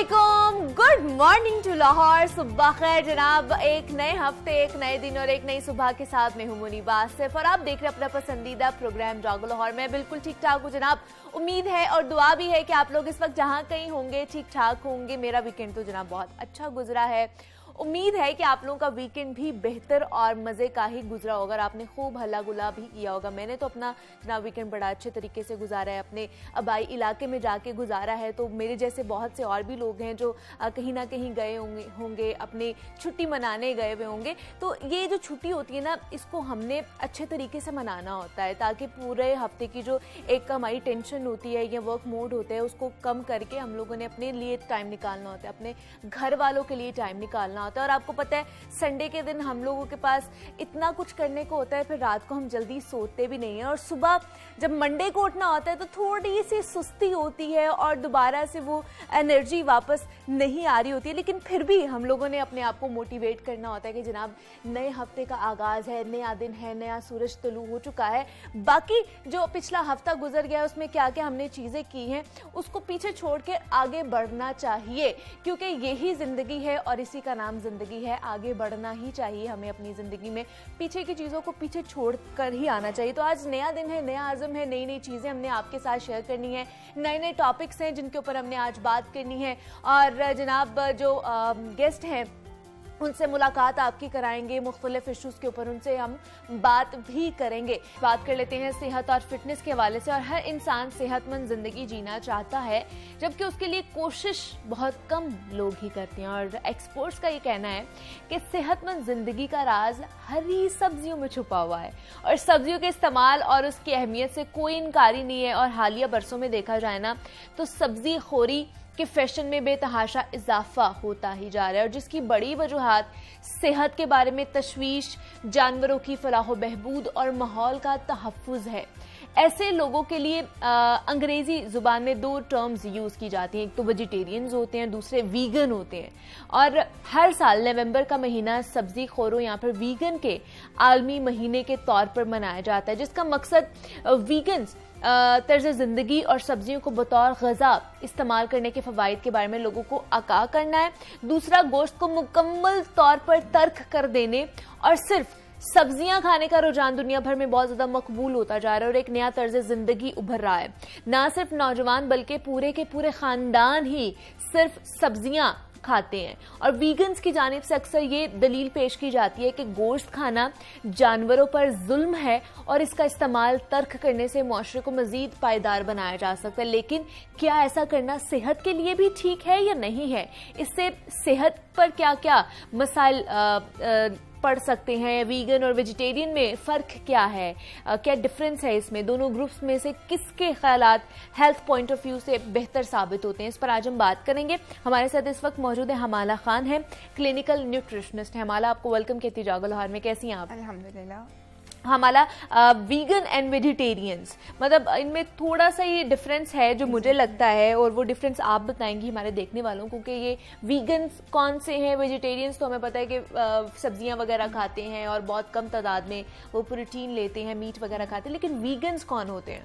अस्सलामुअलैकुम, good morning to Lahore. सुबह खैर जनाब। एक नए हफ्ते, एक नए दिन और एक नई सुबह के साथ मैं हूं मुनीब आसिफ और आप देख रहे हैं अपना पसंदीदा प्रोग्राम जागो लाहौर। मैं बिल्कुल ठीक ठाक हूं जनाब। उम्मीद है और दुआ भी है कि आप लोग इस वक्त जहां कहीं होंगे ठीक ठाक होंगे। मेरा वीकेंड तो जनाब बहुत अच्छा गुजरा है। उम्मीद है कि आप लोगों का वीकेंड भी बेहतर और मज़े का ही गुजरा होगा और आपने खूब हल्ला गुला भी किया होगा। मैंने तो अपना जनाब वीकेंड बड़ा अच्छे तरीके से गुजारा है, अपने आबाई इलाके में जाके गुजारा है। तो मेरे जैसे बहुत से और भी लोग हैं जो कहीं ना कहीं गए होंगे अपनी छुट्टी मनाने गए हुए होंगे। तो ये जो छुट्टी होती है ना, इसको हमने अच्छे तरीके से मनाना होता है ताकि पूरे हफ्ते की जो एक हमारी टेंशन होती है या वर्क मोड होता है उसको कम करके हम लोगों ने अपने लिए टाइम निकालना होता है, अपने घर वालों के लिए टाइम निकालना होता है। और आपको पता है संडे के दिन हम लोगों के पास इतना कुछ करने को होता है, फिर रात को हम जल्दी सोते भी नहीं है और सुबह जब मंडे को उठना होता है तो थोड़ी सी सुस्ती होती है और दोबारा से वो एनर्जी वापस नहीं आ रही होती है। लेकिन फिर भी हम लोगों ने अपने आप को मोटिवेट करना होता है कि जनाब नए हफ्ते का आगाज है, नया दिन है, नया सूरज तुलू हो चुका है। बाकी जो पिछला हफ्ता गुजर गया उसमें क्या क्या हमने चीजें की हैं उसको पीछे छोड़ के आगे बढ़ना चाहिए, क्योंकि यही जिंदगी है और इसी का नाम जिंदगी है। आगे बढ़ना ही चाहिए हमें अपनी जिंदगी में, पीछे की चीजों को पीछे छोड़ कर ही आना चाहिए। तो आज नया दिन है, नया आज़म है, नई नई चीजें हमने आपके साथ शेयर करनी है, नए नए टॉपिक्स हैं जिनके ऊपर हमने आज बात करनी है और जनाब जो गेस्ट हैं उनसे मुलाकात आपकी कराएंगे, मुख्तलिफ इशूज़ के ऊपर उनसे हम बात भी करेंगे। बात कर लेते हैं सेहत और फिटनेस के हवाले से। और हर इंसान सेहतमंद ज़िंदगी जीना चाहता है जबकि उसके लिए कोशिश बहुत कम लोग ही करते हैं। और एक्सपर्ट्स का ये कहना है कि सेहतमंद ज़िंदगी का राज हरी सब्जियों में छुपा हुआ है और सब्जियों के इस्तेमाल और उसकी अहमियत से कोई इनकारी नहीं है। और हालिया बरसों में देखा जाए ना तो सब्जी खोरी कि फैशन में बेतहाशा इजाफा होता ही जा रहा है और जिसकी बड़ी वजूहात सेहत के बारे में तशवीश, जानवरों की फलाह बहबूद और माहौल का तहफ़्फ़ुज़ है। ऐसे लोगों के लिए अंग्रेजी जुबान में दो टर्म्स यूज की जाती हैं, एक तो वेजिटेरियंस होते हैं, दूसरे वीगन होते हैं। और हर साल नवंबर का महीना सब्जी खोरों या फिर वीगन के आलमी महीने के तौर पर मनाया जाता है, जिसका मकसद वीगन्स तर्ज ज़िंदगी और सब्जियों को बतौर ग़िज़ा इस्तेमाल करने के फ़वाइद के बारे में लोगों को आगाह करना है। दूसरा, गोश्त को मुकम्मल तौर पर तर्क कर देने और सिर्फ सब्जियां खाने का रुझान दुनिया भर में बहुत ज्यादा मकबूल होता जा रहा है और एक नया तर्ज जिंदगी उभर रहा है। ना सिर्फ नौजवान बल्कि पूरे के पूरे खानदान ही सिर्फ सब्जियां खाते हैं। और वीगन्स की जानिब से अक्सर ये दलील पेश की जाती है कि गोश्त खाना जानवरों पर जुल्म है और इसका इस्तेमाल तर्क करने से मुआशरे को मजीद पायदार बनाया जा सकता है। लेकिन क्या ऐसा करना सेहत के लिए भी ठीक है या नहीं है? इससे सेहत पर क्या क्या मसाइल पढ़ सकते हैं? वीगन और वेजिटेरियन में फ़र्क क्या है? क्या डिफरेंस है इसमें? दोनों ग्रुप्स में से किसके ख्यालात हेल्थ पॉइंट ऑफ व्यू से बेहतर साबित होते हैं? इस पर आज हम बात करेंगे। हमारे साथ इस वक्त मौजूद है हमाला खान है, क्लिनिकल न्यूट्रिशनिस्ट है। हमाला, आपको वेलकम कहती हूं जागो लाहौर में। कैसी हैं आप? अल्हम्दुलिल्लाह। हमारा वीगन एंड वेजिटेरियंस, मतलब इनमें थोड़ा सा ये डिफरेंस है जो मुझे लगता है, और वो डिफरेंस आप बताएंगी हमारे देखने वालों को कि ये वीगन्स कौन से हैं। वेजिटेरियंस तो हमें पता है कि सब्जियां वगैरह खाते हैं और बहुत कम तादाद में वो प्रोटीन लेते हैं, मीट वगैरह खाते हैं, लेकिन वीगन्स कौन होते हैं?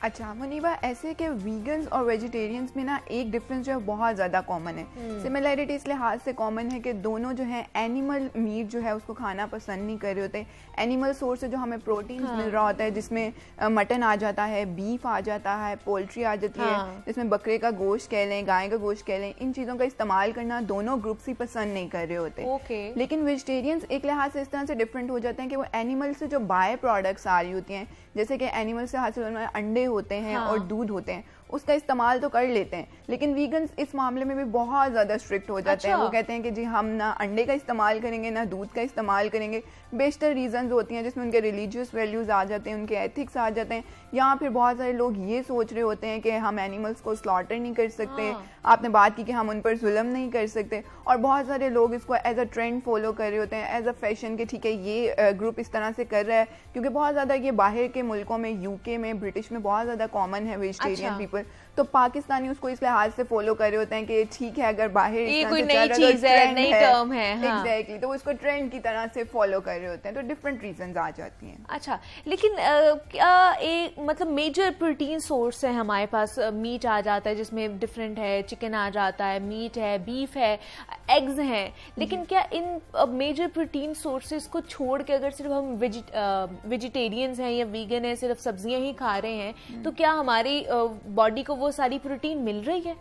अच्छा मुनीबा, ऐसे कि वीगन्स और वेजिटेरियंस में ना एक डिफरेंस जो है बहुत ज़्यादा कॉमन है। सिमिलैरिटी इस लिहाज से कॉमन है कि दोनों जो है एनिमल मीट जो है उसको खाना पसंद नहीं कर रहे होते। एनिमल सोर्स से जो हमें प्रोटीन मिल रहा होता है, जिसमें मटन आ जाता है, बीफ आ जाता है, पोल्ट्री आ जाती है, जिसमें बकरे का गोश्त कह लें, गाय का गोश्त कह लें, इन चीज़ों का इस्तेमाल करना दोनों ग्रुप्स ही पसंद नहीं कर रहे होते। लेकिन वेजिटेरियंस एक लिहाज से इस तरह से डिफरेंट हो जाते हैं कि वो एनिमल से जो बाय प्रोडक्ट्स आ रही होती हैं, जैसे कि एनिमल से हासिल होने वाले अंडे होते हैं और दूध होते हैं, उसका इस्तेमाल तो कर लेते हैं। लेकिन वीगन्स इस मामले में भी बहुत ज़्यादा स्ट्रिक्ट हो जाते हैं। वो कहते हैं कि जी हम ना अंडे का इस्तेमाल करेंगे ना दूध का इस्तेमाल करेंगे। बेशतर रीजंस होती हैं जिसमें उनके रिलीजियस वैल्यूज़ आ जाते हैं, उनके एथिक्स आ जाते हैं। यहाँ फिर बहुत सारे लोग ये सोच रहे होते हैं कि हम एनिमल्स को स्लॉटर नहीं कर सकते। आपने बात की कि हम उन पर जुल्म नहीं कर सकते, और बहुत सारे लोग इसको एज अ ट्रेंड फॉलो कर रहे होते हैं, एज अ फैशन के ठीक है ये ग्रुप इस तरह से कर रहा है, क्योंकि बहुत ज़्यादा ये बाहर के मुल्कों में, यूके में, ब्रिटिश में बहुत ज़्यादा कॉमन है वेजिटेरियन पीपल। तो पाकिस्तानी उसको इस लिहाज से फॉलो कर रहे होते हैं कि ठीक है अगर बाहर ये कोई नई चीज है, नई टर्म है, हाँ। एग्जैक्टली, तो उसको ट्रेंड की तरह से फॉलो कर रहे होते हैं, तो डिफरेंट रीजंस आ जाती हैं। अच्छा, लेकिन क्या एक मतलब मेजर प्रोटीन सोर्स है हमारे पास? मीट आ जाता है जिसमें डिफरेंट है, चिकन आ जाता है, मीट है, बीफ है, एग्स हैं, लेकिन क्या इन मेजर प्रोटीन सोर्सेज को छोड़ के अगर सिर्फ हम वेजिटेरियंस हैं या वीगन है, सिर्फ सब्जियां ही खा रहे हैं, तो क्या हमारी बॉडी को वो सारी प्रोटीन मिल रही है?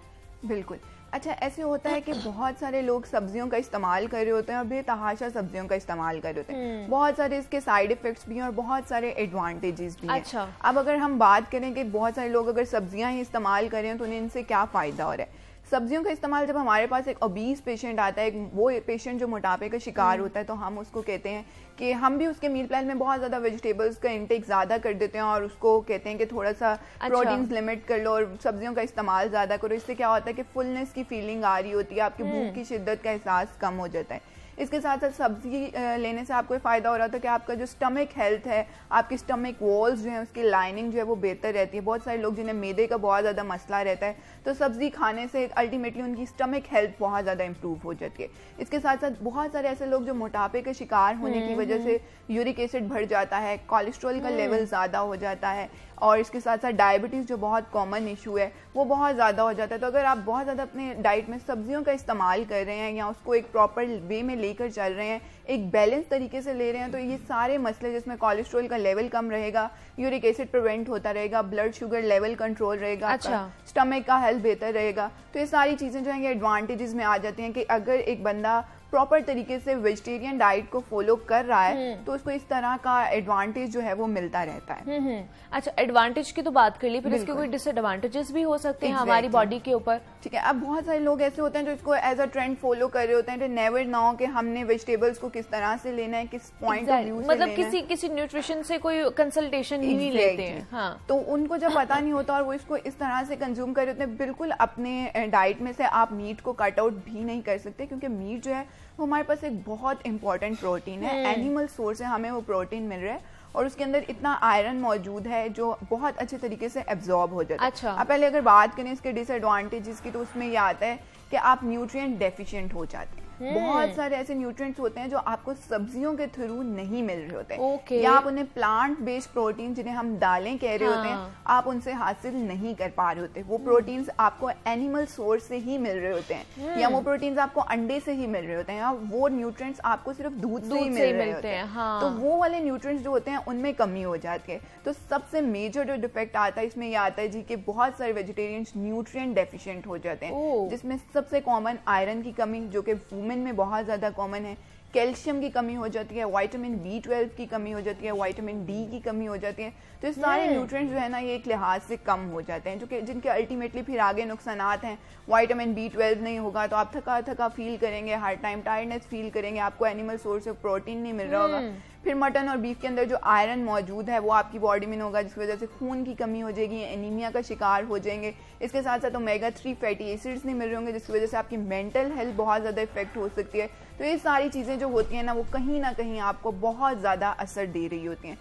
बिल्कुल। अच्छा, ऐसे होता है कि बहुत सारे लोग सब्जियों का इस्तेमाल कर रहे होते हैं और बेतहाशा सब्जियों का इस्तेमाल कर रहे होते हैं। बहुत सारे इसके साइड इफेक्ट्स भी हैं और बहुत सारे एडवांटेजेस भी हैं। अच्छा। अब अगर हम बात करें कि बहुत सारे लोग अगर सब्जियां ही इस्तेमाल करें तो उन्हें इनसे क्या फ़ायदा हो रहा है। सब्जियों का इस्तेमाल, जब हमारे पास एक ओबीस पेशेंट आता है, वो पेशेंट जो मोटापे का शिकार होता है, तो हम उसको कहते हैं कि हम भी उसके मील प्लान में बहुत ज़्यादा वेजिटेबल्स का इंटेक ज़्यादा कर देते हैं और उसको कहते हैं कि थोड़ा सा प्रोटीन्स लिमिट कर लो और सब्जियों का इस्तेमाल ज़्यादा करो। इससे क्या होता है कि फुलनेस की फीलिंग आ रही होती है, आपकी भूख की शिद्दत का एहसास कम हो जाता है। इसके साथ साथ सब्जी लेने से आपको फ़ायदा हो रहा था कि आपका जो स्टमक हेल्थ है, आपकी स्टमक वॉल्स जो है, उसकी लाइनिंग जो है वो बेहतर रहती है। बहुत सारे लोग जिन्हें मैदे का बहुत ज़्यादा मसला रहता है, तो सब्जी खाने से अल्टीमेटली उनकी स्टमक हेल्थ बहुत ज़्यादा इंप्रूव हो जाती है। इसके साथ साथ बहुत सारे ऐसे लोग जो मोटापे के शिकार होने की वजह से यूरिक एसिड बढ़ जाता है, कोलेस्ट्रॉल का लेवल ज़्यादा हो जाता है, और इसके साथ साथ डायबिटीज़ जो बहुत कॉमन इशू है वो बहुत ज़्यादा हो जाता है। तो अगर आप बहुत ज़्यादा अपने डाइट में सब्जियों का इस्तेमाल कर रहे हैं या उसको एक प्रॉपर वे में लेकर चल रहे हैं, एक बैलेंस तरीके से ले रहे हैं, तो ये सारे मसले जिसमें कोलेस्ट्रॉल का लेवल कम रहेगा, यूरिक एसिड प्रिवेंट होता रहेगा, ब्लड शुगर लेवल कंट्रोल रहेगा, अच्छा। स्टमक का हेल्थ बेहतर रहेगा, तो ये सारी चीज़ें जो हैं ये एडवांटेजेस में आ जाती हैं कि अगर एक बंदा प्रॉपर तरीके से वेजिटेरियन डाइट को फॉलो कर रहा है तो उसको इस तरह का एडवांटेज जो है वो मिलता रहता है। अच्छा, एडवांटेज की तो बात कर ली, फिर इसके कोई डिसएडवांटेजेस भी हो सकते हैं हमारी बॉडी के ऊपर? ठीक है, अब बहुत सारे लोग ऐसे होते हैं जो इसको एज अ ट्रेंड फॉलो कर रहे होते हैं, नेवर नो कि हमने वेजिटेबल्स को किस तरह से लेना है, किस पॉइंट ऑफ व्यू से मतलब किसी न्यूट्रिशन से कोई कंसल्टेशन ही नहीं लेते हैं। हाँ। तो उनको जब पता नहीं होता और वो इसको इस तरह से कंज्यूम कर रहे होते हैं, बिल्कुल अपने डाइट में से आप मीट को कट आउट भी नहीं कर सकते, क्योंकि मीट जो है वो हमारे पास एक बहुत इंपॉर्टेंट प्रोटीन है, एनिमल सोर्स है, हमें वो प्रोटीन मिल रहा है और उसके अंदर इतना आयरन मौजूद है जो बहुत अच्छे तरीके से एब्जॉर्ब हो जाता है। अच्छा। अब पहले अगर बात करें इसके डिसएडवांटेजेस की, तो उसमें यह आता है कि आप न्यूट्रिएंट डेफिशिएंट हो जाते हैं। बहुत सारे ऐसे न्यूट्रिएंट्स होते हैं जो आपको सब्जियों के थ्रू नहीं मिल रहे होते हैं, या आप उन्हें प्लांट बेस्ड प्रोटीन, जिन्हें हम दालें कह रहे होते हैं, आप उनसे हासिल नहीं कर पा रहे होते। वो प्रोटीन्स आपको एनिमल सोर्स से ही मिल रहे होते हैं, या वो प्रोटीन्स आपको अंडे से ही मिल रहे होते हैं, या वो न्यूट्रिएंट्स आपको सिर्फ दूध से ही मिल रहे होते हैं। हाँ। तो वो वाले न्यूट्रिएंट्स जो होते हैं उनमें कमी हो जाती है। तो सबसे मेजर जो डिफेक्ट आता है इसमें यह आता है जी कि बहुत सारे वेजिटेरियंस न्यूट्रिएंट डेफिशिएंट हो जाते हैं, जिसमें सबसे कॉमन आयरन की कमी, जो कि वुमेन में बहुत ज़्यादा कॉमन है, कैल्शियम की कमी हो जाती है, विटामिन B12 की कमी हो जाती है, विटामिन D की कमी हो जाती है। तो ये सारे न्यूट्रिएंट्स जो है ना ये एक लिहाज से कम हो जाते हैं, जो कि जिनके अल्टीमेटली फिर आगे नुकसानात हैं। विटामिन B12 नहीं होगा तो आप थका थका फील करेंगे, हर टाइम टायर्डनेस फील करेंगे, आपको एनिमल सोर्स से प्रोटीन नहीं मिल रहा होगा। फिर मटन और बीफ के अंदर जो आयरन मौजूद है वो आपकी बॉडी में होगा, जिसकी वजह से खून की कमी हो जाएगी, एनीमिया का शिकार हो जाएंगे। इसके साथ साथ ओमेगा 3 फैटी एसिड्स नहीं मिल रहे होंगे, जिसकी वजह से आपकी मेंटल हेल्थ बहुत ज़्यादा इफेक्ट हो सकती है। तो ये सारी चीज़ें जो होती हैं ना वो कहीं ना कहीं आपको बहुत ज़्यादा असर दे रही होती हैं।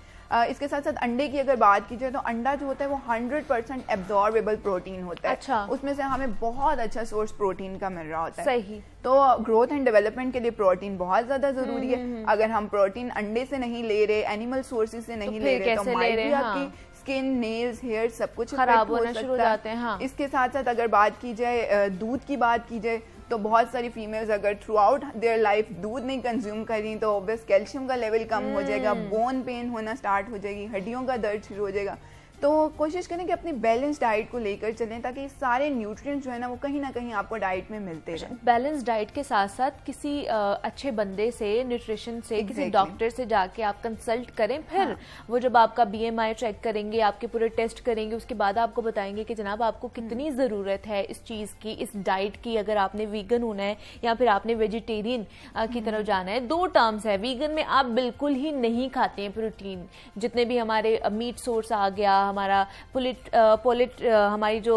इसके साथ साथ अंडे की अगर बात की जाए तो अंडा जो होता है वो 100% एब्जॉर्बेबल प्रोटीन होता है। अच्छा। उसमें से हमें बहुत अच्छा सोर्स प्रोटीन का मिल रहा होता है। सही। तो ग्रोथ एंड डेवलपमेंट के लिए प्रोटीन बहुत ज्यादा जरूरी है। अगर हम प्रोटीन अंडे से नहीं ले रहे, एनिमल सोर्सेज से नहीं ले रहे, तो माइट भी आपकी स्किन, नेल्स, हेयर सब कुछ खराब होना शुरू हो जाते हैं। हाँ। इसके साथ साथ अगर बात की जाए दूध की बात की जाए तो बहुत सारी फीमेल्स अगर थ्रू आउट देयर लाइफ दूध नहीं कंज्यूम करी तो ऑब्वियस कैल्शियम का लेवल कम हो जाएगा, बोन पेन होना स्टार्ट हो जाएगी, हड्डियों का दर्द शुरू हो जाएगा। तो कोशिश करें कि अपनी बैलेंस डाइट को लेकर चलें ताकि सारे न्यूट्रिएंट्स जो है ना वो कहीं ना कहीं आपको डाइट में मिलते रहें। बैलेंस डाइट के साथ साथ किसी अच्छे बंदे से, न्यूट्रिशन से, किसी डॉक्टर से जाके आप कंसल्ट करें, फिर वो जब आपका BMI चेक करेंगे, आपके पूरे टेस्ट करेंगे, उसके बाद आपको बताएंगे कि जनाब आपको कितनी ज़रूरत है इस चीज़ की, इस डाइट की। अगर आपने वीगन होना है या फिर आपने वेजिटेरियन की तरफ जाना है। 2 टर्म्स है, वीगन में आप बिल्कुल ही नहीं खाते हैं प्रोटीन, जितने भी हमारे मीट सोर्स आ गया, हमारा पोलिट हमारी जो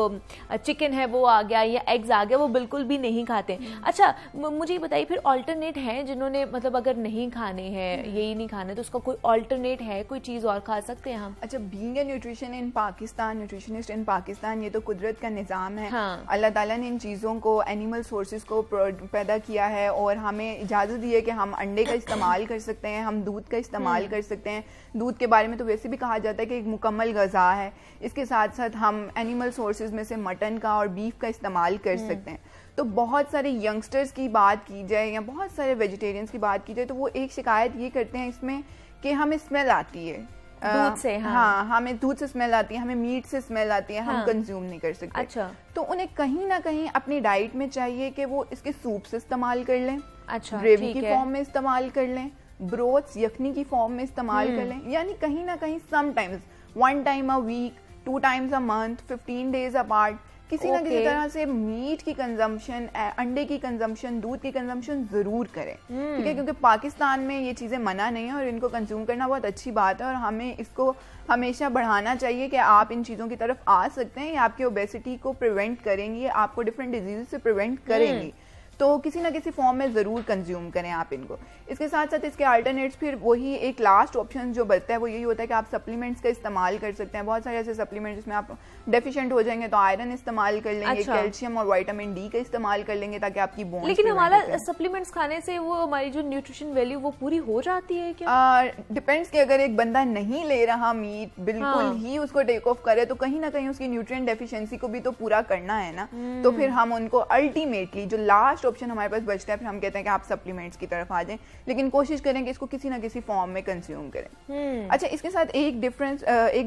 चिकन है वो आ गया या एग्स आ गया, वो बिल्कुल भी नहीं खाते। अच्छा मुझे ये बताइए फिर ऑल्टरनेट है जिन्होंने मतलब अगर नहीं खाने हैं, यही नहीं खाने, तो उसका कोई ऑल्टरनेट है, कोई चीज़ और खा सकते हैं हम? अच्छा, being a nutrition in Pakistan, nutritionist in Pakistan, ये तो कुदरत का निज़ाम है। हाँ। अल्लाह ताला ने इन चीज़ों को, एनिमल सोर्सेज को पैदा किया है और हमें इजाज़त दी है कि हम अंडे का इस्तेमाल कर सकते हैं, हम दूध का इस्तेमाल कर सकते हैं। दूध के बारे में तो वैसे भी कहा जाता है कि एक मुकम्मल ग़ज़ा है। इसके साथ साथ हम एनिमल सोर्सेज में से मटन का और बीफ का इस्तेमाल कर सकते हैं। तो बहुत सारे यंगस्टर्स की बात की जाए या बहुत सारे वेजिटेरियंस की बात की जाए तो वो एक शिकायत ये करते हैं इसमें कि हमें स्मेल आती है दूध से। हाँ, हमें दूध से स्मेल आती है, हमें मीट से स्मेल आती है, हम कंज्यूम नहीं कर सकते। अच्छा। तो उन्हें कहीं ना कहीं अपनी डाइट में चाहिए कि वो इसके सूप से इस्तेमाल कर लें, अच्छा, ग्रेवी की फॉर्म में इस्तेमाल कर लें, ब्रोथ्स यखनी की फॉर्म में इस्तेमाल कर लें, यानी कहीं ना कहीं sometimes 1 time a week, 2 times a month, 15 days apart किसी ना किसी तरह से मीट की कंजम्पशन, अंडे की कंजम्पशन, दूध की कंजम्पशन जरूर करें। ठीक है, क्योंकि पाकिस्तान में ये चीज़ें मना नहीं है और इनको कंज्यूम करना बहुत अच्छी बात है और हमें इसको हमेशा बढ़ाना चाहिए कि आप इन चीज़ों की तरफ आ सकते हैं। ये आपकी ओबेसिटी को प्रिवेंट करेंगी, आपको डिफरेंट डिजीज से प्रिवेंट करेंगी। तो किसी ना किसी फॉर्म में ज़रूर कंज्यूम करें आप इनको। इसके साथ साथ इसके अल्टरनेट्स फिर वही एक लास्ट ऑप्शन जो बचता है वो यही होता है कि आप सप्लीमेंट्स का इस्तेमाल कर सकते हैं। बहुत सारे ऐसे सप्लीमेंट्स जिसमें आप डेफिशिएंट हो जाएंगे तो आयरन इस्तेमाल कर लेंगे, अच्छा। कैल्शियम और विटामिन डी का इस्तेमाल कर लेंगे ताकि आपकी बोन्स। लेकिन हमारा सप्लीमेंट्स खाने से वो हमारी जो न्यूट्रिशन वैल्यू वो पूरी हो जाती है क्या? डिपेंड्स कि अगर एक बंदा नहीं ले रहा मीट, बिल्कुल ही उसको टेक ऑफ करे तो कहीं ना कहीं उसकी न्यूट्रिएंट डेफिशिएंसी को भी तो पूरा करना है ना। तो फिर हम उनको अल्टीमेटली जो लास्ट ऑप्शन हमारे पास बचता है फिर हम कहते हैं कि आप सप्लीमेंट्स की तरफ आ जाएं, लेकिन कोशिश करें कि इसको किसी ना किसी फॉर्म में कंज्यूम करें। अच्छा, इसके साथ एक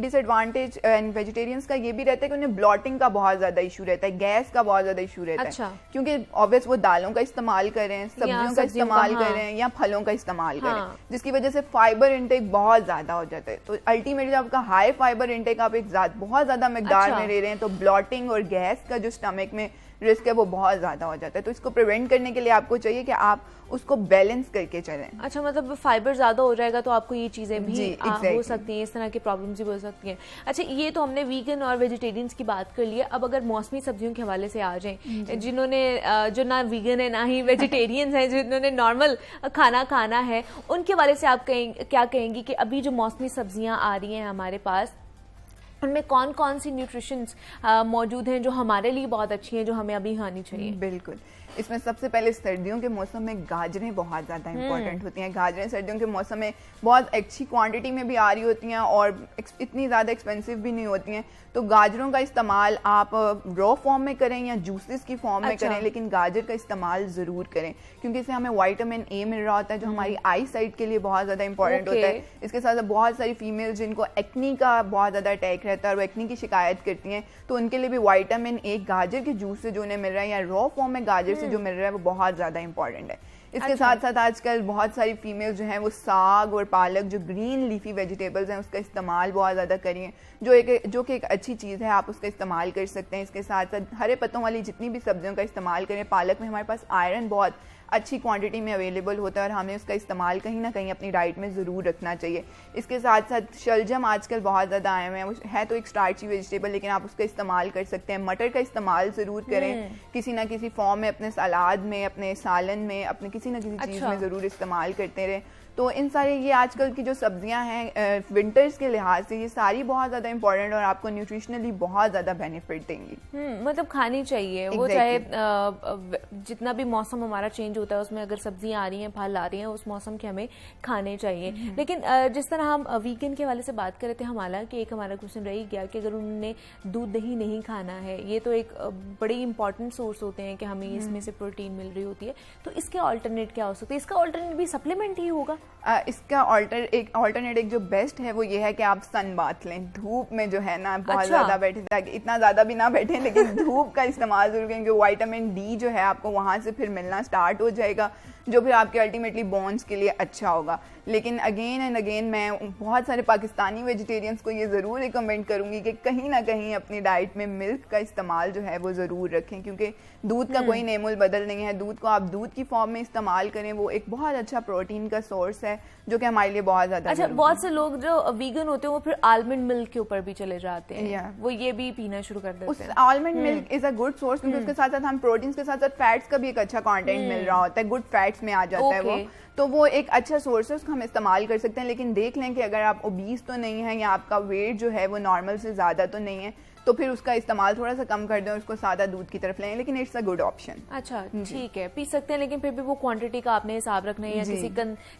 डिसएडवांटेज वेजिटेरियंस का ये भी रहता है कि उन्हें ब्लॉटिंग का बहुत ज्यादा इशू रहता है, गैस का बहुत ज्यादा इशू रहता अच्छा। है, क्योंकि ऑब्वियस वो दालों का इस्तेमाल करें, सब्जियों का इस्तेमाल करें या फलों का इस्तेमाल करें, जिसकी वजह से फाइबर इंटेक बहुत ज्यादा हो जाता है। तो अल्टीमेटली आपका हाई फाइबर इंटेक आप एक बहुत ज्यादा मिकदार में ले रहे हैं तो ब्लॉटिंग और गैस का जो स्टमक में रिस्क है वो बहुत ज्यादा हो जाता है। तो इसको प्रिवेंट करने के लिए आपको चाहिए कि आप उसको बैलेंस करके चलें। अच्छा, मतलब फाइबर ज्यादा हो जाएगा तो आपको ये चीजें भी exactly. हो सकती हैं, इस तरह की प्रॉब्लम्स भी हो सकती हैं। अच्छा, ये तो हमने वीगन और वेजिटेरियंस की बात कर ली है। अब अगर मौसमी सब्जियों के हवाले से आ जाएं, जिन्होंने जो ना वीगन है ना ही वेजिटेरियंस हैं, जिन्होंने नॉर्मल खाना खाना है, उनके हवाले से आप क्या कहेंगी कि अभी जो मौसमी सब्जियां आ रही हैं हमारे पास, उनमें कौन कौन सी न्यूट्रिशंस मौजूद हैं जो हमारे लिए बहुत अच्छी हैं, जो हमें अभी खानी चाहिए? बिल्कुल, इसमें सबसे पहले सर्दियों के मौसम में गाजरें बहुत ज़्यादा इंपॉर्टेंट होती हैं। गाजरें सर्दियों के मौसम में बहुत अच्छी क्वांटिटी में भी आ रही होती हैं और इतनी ज़्यादा एक्सपेंसिव भी नहीं होती हैं। तो गाजरों का इस्तेमाल आप रॉ फॉर्म में करें या जूसेस की फॉर्म में करें, लेकिन गाजर का इस्तेमाल ज़रूर करें क्योंकि इससे हमें विटामिन ए मिल रहा होता है जो हमारी आई साइट के लिए बहुत ज़्यादा इंपॉर्टेंट होता है। इसके साथ बहुत सारी फीमेल जिनको एक्नी का बहुत ज़्यादा अटैक रहता है और वो एक्नी की शिकायत करती हैं तो उनके लिए भी विटामिन ए गाजर के जूस से जो उन्हें मिल रहा है या रॉ फॉर्म में गाजर से जो मिल रहा है वो बहुत ज़्यादा इंपॉर्टेंट है। इसके साथ साथ आजकल बहुत सारी फीमेल जो हैं वो साग और पालक, जो ग्रीन लीफी वेजिटेबल्स हैं, उसका इस्तेमाल बहुत ज़्यादा करिए, जो कि एक अच्छी चीज़ है, आप उसका इस्तेमाल कर सकते हैं। इसके साथ साथ हरे पत्तों वाली जितनी भी सब्जियों का इस्तेमाल करें। पालक में हमारे पास आयरन बहुत अच्छी क्वांटिटी में अवेलेबल होता है और हमें उसका इस्तेमाल कहीं ना कहीं अपनी डाइट में ज़रूर रखना चाहिए। इसके साथ साथ शलजम आजकल बहुत ज़्यादा आए हुए हैं, है तो एक स्टार्ची वेजिटेबल लेकिन आप उसका इस्तेमाल कर सकते हैं। मटर का इस्तेमाल ज़रूर करें, किसी ना किसी फॉर्म में, अपने सलाद में, अपने सालन में, अपने किसी ना किसी चीज़ में ज़रूर इस्तेमाल करते रहें। तो इन सारे ये आजकल की जो सब्जियां हैं विंटर्स के लिहाज से ये सारी बहुत ज़्यादा इंपॉर्टेंट और आपको न्यूट्रिशनली बहुत ज़्यादा बेनिफिट देंगी। मतलब खानी चाहिए वो, चाहे जितना भी मौसम हमारा चेंज होता है उसमें अगर सब्जियां आ रही हैं, फल आ रही हैं, उस मौसम के हमें खाने चाहिए। लेकिन जिस तरह हम वीगन के हवाले से बात कर रहे थे, हालांकि एक हमारा क्वेश्चन रह ही गया कि अगर उन्होंने दूध दही नहीं खाना है, ये तो एक बड़े इंपॉर्टेंट सोर्स होते हैं कि हमें इसमें से प्रोटीन मिल रही होती है, तो इसके ऑल्टरनेट क्या हो सकते हैं? इसका ऑल्टरनेट भी सप्लीमेंट ही होगा? इसका ऑल्टरनेट एक जो बेस्ट है वो ये है कि आप सन बाथ लें, धूप में जो है ना बहुत ज़्यादा बैठे, ताकि इतना ज़्यादा भी ना बैठे लेकिन धूप का इस्तेमाल जरूर करें क्योंकि विटामिन डी जो है आपको वहाँ से फिर मिलना स्टार्ट हो जाएगा जो फिर आपके अल्टीमेटली बोन्स के लिए अच्छा होगा। लेकिन अगेन एंड अगेन मैं बहुत सारे पाकिस्तानी वेजिटेरियंस को ये ज़रूर रिकमेंड करूँगी कि कहीं ना कहीं अपनी डाइट में मिल्क का इस्तेमाल जो है वो ज़रूर रखें क्योंकि दूध का कोई नेमुल बदल नहीं है। दूध को आप दूध की फॉर्म में इस्तेमाल करें, वो एक बहुत अच्छा प्रोटीन का सोर्स सोर्स है जो कि हमारे लिए बहुत ज्यादा। अच्छा, बहुत से लोग जो वीगन होते हैं वो फिर आलमंड मिल्क के ऊपर भी चले जाते हैं, वो ये भी पीना शुरू कर देते हैं। Almond milk is a good source क्योंकि उसके साथ साथ हम प्रोटीन के साथ साथ फैट्स का भी एक अच्छा कंटेंट मिल रहा होता है, गुड फैट्स में आ जाता है वो, तो वो एक अच्छा सोर्स है, उसको हम इस्तेमाल कर सकते हैं। लेकिन देख लें कि अगर आप ओबीस तो नहीं है या आपका वेट जो है वो नॉर्मल से ज़्यादा तो नहीं है, तो फिर उसका इस्तेमाल थोड़ा सा कम कर दें और उसको सादा दूध की तरफ लें, लेकिन इट्स अ गुड ऑप्शन। अच्छा, ठीक है, पी सकते हैं, लेकिन फिर भी वो क्वांटिटी का आपने हिसाब रखना है या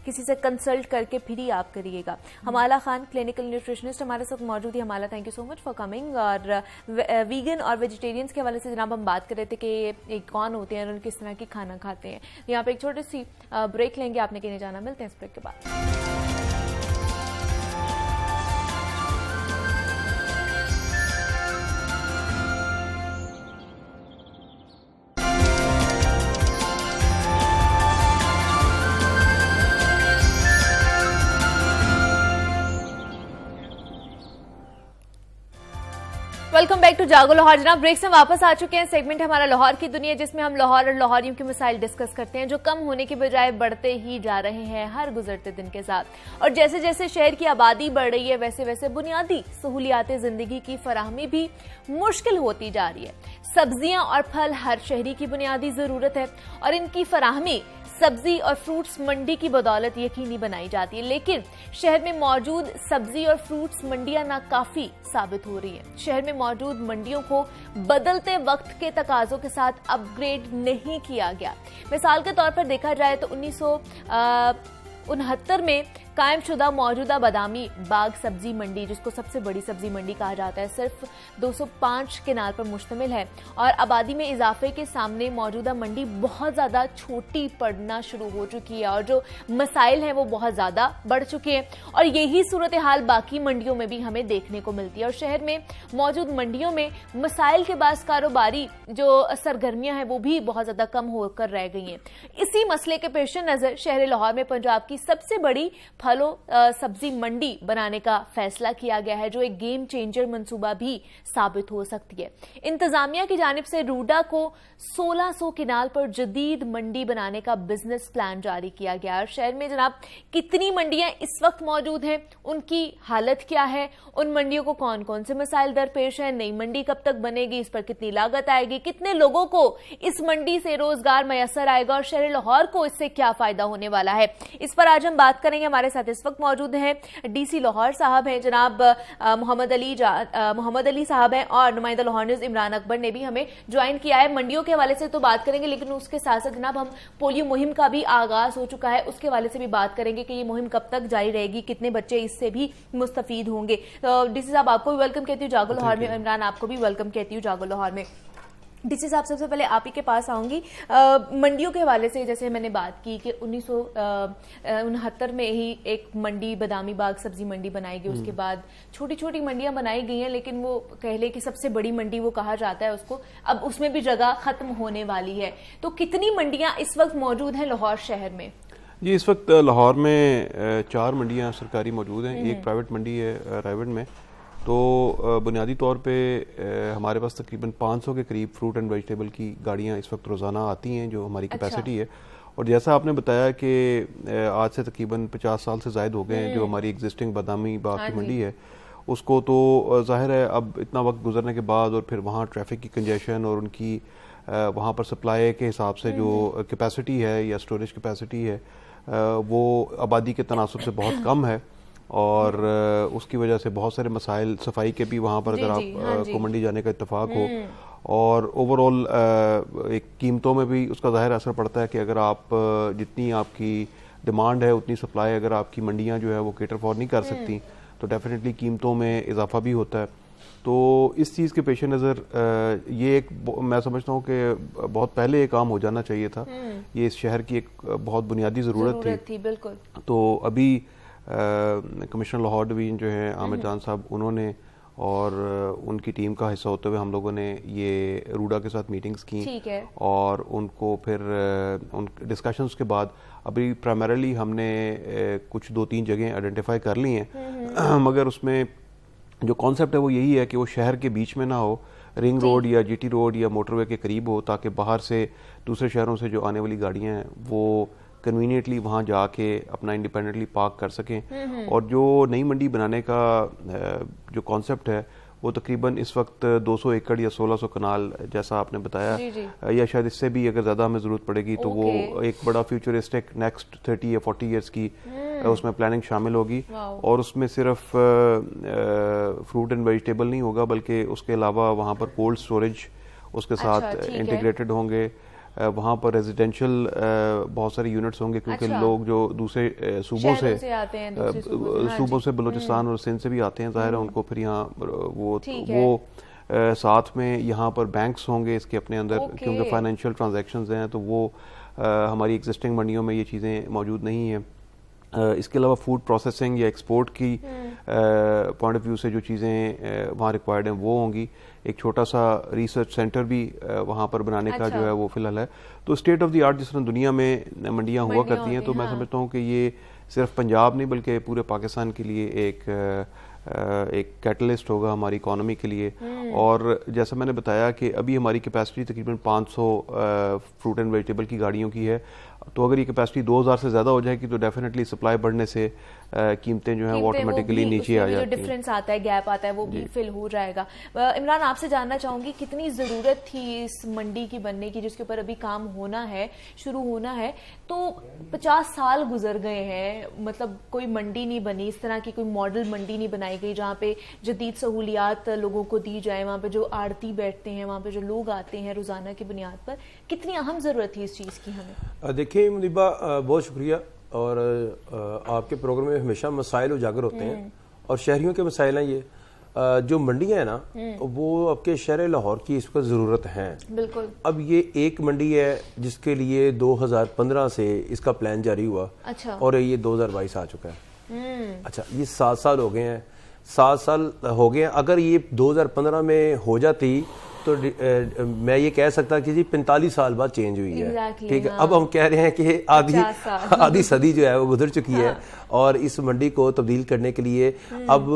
किसी से कंसल्ट करके फिर ही आप करिएगा। हमाला खान, क्लिनिकल न्यूट्रिशनिस्ट, हमारे साथ मौजूद है। हमाला, thank you so much for coming. और वीगन और वेजिटेरियंस के हवाले से जनाब हम बात कर रहे थे कि ये कौन होते हैं और किस तरह की खाना खाते हैं। यहाँ पे एक छोटी सी ब्रेक लेंगे, आपने कहीं जाना, मिलते हैं इस ब्रेक के बाद। वेलकम बैक टू जागो लाहौर। जनाब, ब्रेक से वापस आ चुके हैं। सेगमेंट हमारा लाहौर की दुनिया, जिसमें हम लाहौर और लाहौरियों के मसाइल डिस्कस करते हैं जो कम होने के बजाय बढ़ते ही जा रहे हैं हर गुजरते दिन के साथ। और जैसे जैसे शहर की आबादी बढ़ रही है वैसे वैसे बुनियादी सहूलियात जिंदगी की फराहमी भी मुश्किल होती जा रही है। सब्जियां और फल हर शहरी की बुनियादी जरूरत है और इनकी फराहमी सब्जी और फ्रूट्स मंडी की बदौलत यकीनी बनाई जाती है, लेकिन शहर में मौजूद सब्जी और फ्रूट्स मंडियां नाकाफी साबित हो रही हैं। शहर में मौजूद मंडियों को बदलते वक्त के तकाजों के साथ अपग्रेड नहीं किया गया। मिसाल के तौर पर देखा जाए तो 1969 में कायम शुदा मौजूदा बादामी बाग सब्जी मंडी, जिसको सबसे बड़ी सब्जी मंडी कहा जाता है, सिर्फ 205 केनाल पर मुश्तमिल है और आबादी में इजाफे के सामने मौजूदा मंडी बहुत ज्यादा छोटी पड़ना शुरू हो चुकी है और जो मसाइल हैं वो बहुत ज्यादा बढ़ चुके हैं। और यही सूरत हाल बाकी मंडियों में भी हमें देखने को मिलती है और शहर में मौजूद मंडियों में मसाइल के बाद कारोबारी जो सरगर्मियां हैं वो भी बहुत ज्यादा कम होकर रह गई हैं। इसी मसले के पेश नजर शहर लाहौर में पंजाब की सबसे बड़ी फलों सब्जी मंडी बनाने का फैसला किया गया है, जो एक गेम चेंजर मंसूबा भी साबित हो सकती है। इंतजामिया की जानिब से रूडा को 1600 किनाल पर जदीद मंडी बनाने का बिजनेस प्लान जारी किया गया है। शहर में जनाब कितनी मंडियां इस वक्त मौजूद हैं, उनकी हालत क्या है, उन मंडियों को कौन कौन से मसाइल दरपेश है, नई मंडी कब तक बनेगी, इस पर कितनी लागत आएगी, कितने लोगों को इस मंडी से रोजगार मैसर आएगा और शहर लाहौर को इससे क्या फायदा होने वाला है, इस पर आज हम बात करेंगे। हमारे साथ इस वक्त मौजूद हैं डीसी लाहौर साहब हैं जनाब मोहम्मद अली साहब हैं और नुमाइंदा लाहौर न्यूज़ इमरान अकबर ने भी हमें ज्वाइन किया है। मंडियों के हवाले से तो बात करेंगे, लेकिन उसके साथ साथ जनाब हम पोलियो मुहिम का भी आगाज हो चुका है, उसके हवाले से भी बात करेंगे कि ये मुहिम कब तक जारी रहेगी, कितने बच्चे इससे भी मुस्तफीद होंगे। तो डीसी साहब आपको भी वेलकम कहती हूँ जागो लाहौर में, इमरान आपको भी वेलकम कहती हूँ जागो लाहौर में। डीसी साहब, सबसे पहले आप ही के पास आऊंगी। मंडियों के हवाले से जैसे मैंने बात की कि 1969 में ही एक मंडी बादामी बाग सब्जी मंडी बनाई गई, उसके बाद छोटी छोटी मंडियां बनाई गई हैं, लेकिन वो कह ले कि सबसे बड़ी मंडी वो कहा जाता है उसको, अब उसमें भी जगह खत्म होने वाली है। तो कितनी मंडियां इस वक्त मौजूद हैं लाहौर शहर में? जी, इस वक्त लाहौर में 4 मंडियां सरकारी मौजूद हैं, एक प्राइवेट मंडी है रायवड में। तो बुनियादी तौर पे हमारे पास तकरीबन 500 के करीब फ्रूट एंड वेजिटेबल की गाड़ियां इस वक्त रोज़ाना आती हैं, जो हमारी कैपेसिटी है। और जैसा आपने बताया कि आज से तकरीबन 50 साल से ज़ायद हो गए हैं जो हमारी एग्जिस्टिंग बादामी बाग की मंडी है, उसको तो ज़ाहिर है अब इतना वक्त गुजरने के बाद और फिर वहाँ ट्रैफिक की कंजेशन और उनकी वहाँ पर सप्लाई के हिसाब से जो कैपेसिटी है या स्टोरेज कैपेसिटी है वो आबादी के तनासब से बहुत कम है और उसकी वजह से बहुत सारे मसाइल, सफाई के भी वहाँ पर अगर आप को मंडी जाने का इत्तेफाक हो और ओवरऑल एक कीमतों में भी उसका ज़ाहिर असर पड़ता है कि अगर आप जितनी आपकी डिमांड है उतनी सप्लाई अगर आपकी मंडियाँ जो है वो केटर फॉर नहीं कर सकती तो डेफिनेटली कीमतों में इजाफा भी होता है। तो इस चीज़ के पेश नज़र ये एक मैं समझता हूँ कि बहुत पहले ये काम हो जाना चाहिए था, ये इस शहर की एक बहुत बुनियादी ज़रूरत थी। बिल्कुल। तो अभी कमिश्नर लाहौर डिवीज़न जो है आमिर जान साहब, उन्होंने और उनकी टीम का हिस्सा होते हुए हम लोगों ने ये रूडा के साथ मीटिंग्स की और उनको फिर उन डिस्कशंस के बाद अभी प्राइमरीली हमने कुछ 2-3 जगह आइडेंटिफाई कर ली हैं मगर उसमें जो कॉन्सेप्ट है वो यही है कि वो शहर के बीच में ना हो, रिंग रोड या जीटी रोड या मोटरवे के करीब हो, ताकि बाहर से दूसरे शहरों से जो आने वाली गाड़ियाँ हैं वो कन्वीनियंटली वहाँ जाके अपना इंडिपेंडेंटली पार्क कर सकें। और जो नई मंडी बनाने का जो कॉन्सेप्ट है वो तकरीबन इस वक्त 200 एकड़ या 1600 कनाल जैसा आपने बताया, या शायद इससे भी अगर ज़्यादा हमें ज़रूरत पड़ेगी तो वो एक बड़ा फ्यूचरिस्टिक नेक्स्ट 30 या 40 ईयर्स की उसमें प्लानिंग शामिल होगी। और उसमें सिर्फ फ्रूट एंड वेजिटेबल नहीं होगा, बल्कि उसके अलावा वहाँ पर कोल्ड स्टोरेज उसके साथ इंटीग्रेटेड होंगे। वहाँ पर रेजिडेंशियल बहुत सारे यूनिट्स होंगे, क्योंकि लोग जो दूसरे सूबों से आते हैं, सूबों से बलूचिस्तान और सिंध से भी आते हैं, ज़ाहिर है उनको फिर यहाँ वो साथ में यहाँ पर बैंक्स होंगे इसके अपने अंदर, क्योंकि फाइनेंशियल ट्रांजैक्शंस हैं, तो वो हमारी एग्जिस्टिंग मंडियों में ये चीज़ें मौजूद नहीं हैं। इसके अलावा फूड प्रोसेसिंग या एक्सपोर्ट की पॉइंट ऑफ व्यू से जो चीज़ें वहाँ रिक्वायर्ड हैं वो होंगी। एक छोटा सा रिसर्च सेंटर भी वहाँ पर बनाने का जो है वो फिलहाल है। तो स्टेट ऑफ द आर्ट जिस तरह दुनिया में मंडियाँ हुआ करती हैं, तो मैं समझता हूँ कि ये सिर्फ पंजाब नहीं बल्कि पूरे पाकिस्तान के लिए एक कैटलिस्ट होगा हमारी इकोनॉमी के लिए। और जैसा मैंने बताया कि अभी हमारी कैपेसिटी तकरीबन 500 फ्रूट एंड वेजिटेबल की गाड़ियों की है, तो अगर ये कैपेसिटी 2000 से ज़्यादा हो जाएगी तो डेफिनेटली सप्लाई बढ़ने से कीमतें जो हैं वो ऑटोमेटिकली नीचे आ जाती हैं। जो डिफरेंस आता है, गैप आता है, वो भी फिल हो जाएगा। इमरान, आपसे जानना चाहूँगी कितनी ज़रूरत थी इस मंडी की बनने की, जिसके ऊपर अभी काम होना है, शुरू होना है। तो 50 साल गुजर गए हैं, मतलब कोई मंडी नहीं बनी, इस तरह की कोई मॉडल मंडी नहीं बनाई गई जहाँ पे जदीद सहूलियात लोगों को दी जाए, वहाँ पे जो आड़ती बैठते हैं, वहाँ पे जो लोग आते हैं रोज़ाना की बुनियाद पर। कितनी अहम ज़रूरत थी इस चीज़ की हमें? देखिए मुनीबा, बहुत शुक्रिया। और आपके प्रोग्राम में हमेशा मसाइल उजागर होते हैं, और शहरियों के मसाइल हैं ये। जो मंडियां हैं ना, वो आपके शहर लाहौर की इस वक्त ज़रूरत है। बिल्कुल। अब ये एक मंडी है जिसके लिए 2015 से इसका प्लान जारी हुआ। अच्छा। और ये 2022 आ चुका है। अच्छा, ये 7 साल हो गए हैं। 7 साल हो गए हैं। अगर ये 2015 में हो जाती तो मैं ये कह सकता कि जी 45 साल बाद चेंज हुई है। ठीक है। अब हम कह रहे हैं कि आधी सदी जो है वो गुजर चुकी है, और इस मंडी को तब्दील करने के लिए अब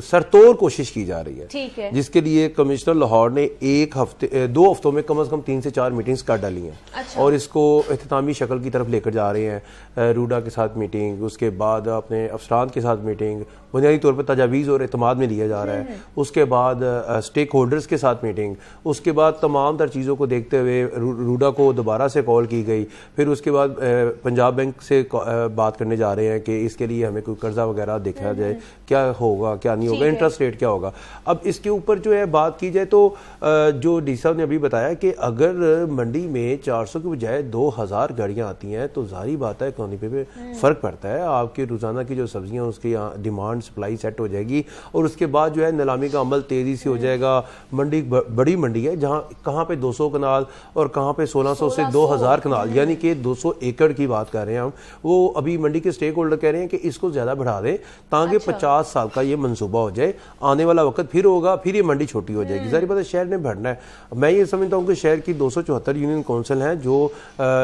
सरतोड़ कोशिश की जा रही है। ठीक है। जिसके लिए कमिश्नर लाहौर ने 2 हफ्तों में कम से कम 3 से 4 मीटिंग्स कर डाली हैं। अच्छा। और इसको इख्तितामी शक्ल की तरफ लेकर जा रहे हैं। रूडा के साथ मीटिंग, उसके बाद अपने अफसरान के साथ मीटिंग, बुनियादी तौर पर तजावीज़ और एतमाद में लिया जा रहा है। उसके बाद स्टेक होल्डर्स के साथ मीटिंग, उसके बाद तमाम तर चीज़ों को देखते हुए रूडा को दोबारा से कॉल की गई। फिर उसके बाद पंजाब बैंक से बात करने जा रहे हैं कि इसके लिए हमें कोई कर्जा वगैरह देखा जाए, क्या होगा क्या नहीं होगा, इंटरेस्ट रेट क्या होगा। अब इसके ऊपर जो है बात की जाए तो जो डी साहब ने अभी बताया कि अगर मंडी में 400 की बजाय 2000 गाड़ियाँ आती हैं तो जाहिर बात है इकोनॉमी पे फ़र्क पड़ता है। आपके रोज़ाना की जो सब्जियाँ उसकी डिमांड सप्लाई सेट हो जाएगी, और उसके बाद जो है नीलामी का अमल तेज़ी से हो जाएगा। मंडी बड़ी मंडी है जहाँ कहाँ पे 200 कनाल और कहाँ पे 1600 से 2000 कनाल, यानी कि 200 एकड़ की बात कर रहे हैं हम। वो अभी मंडी के स्टेक होल्डर कह रहे हैं कि इसको ज़्यादा बढ़ा दें ताकि 50 साल का ये मंसूबा हो जाए। आने वाला वक्त फिर होगा, फिर ये मंडी छोटी हो जाएगी। जाहिर बात है शहर ने बढ़ना है। मैं ये समझता हूँ कि शहर की 274 यूनियन काउंसिल हैं जो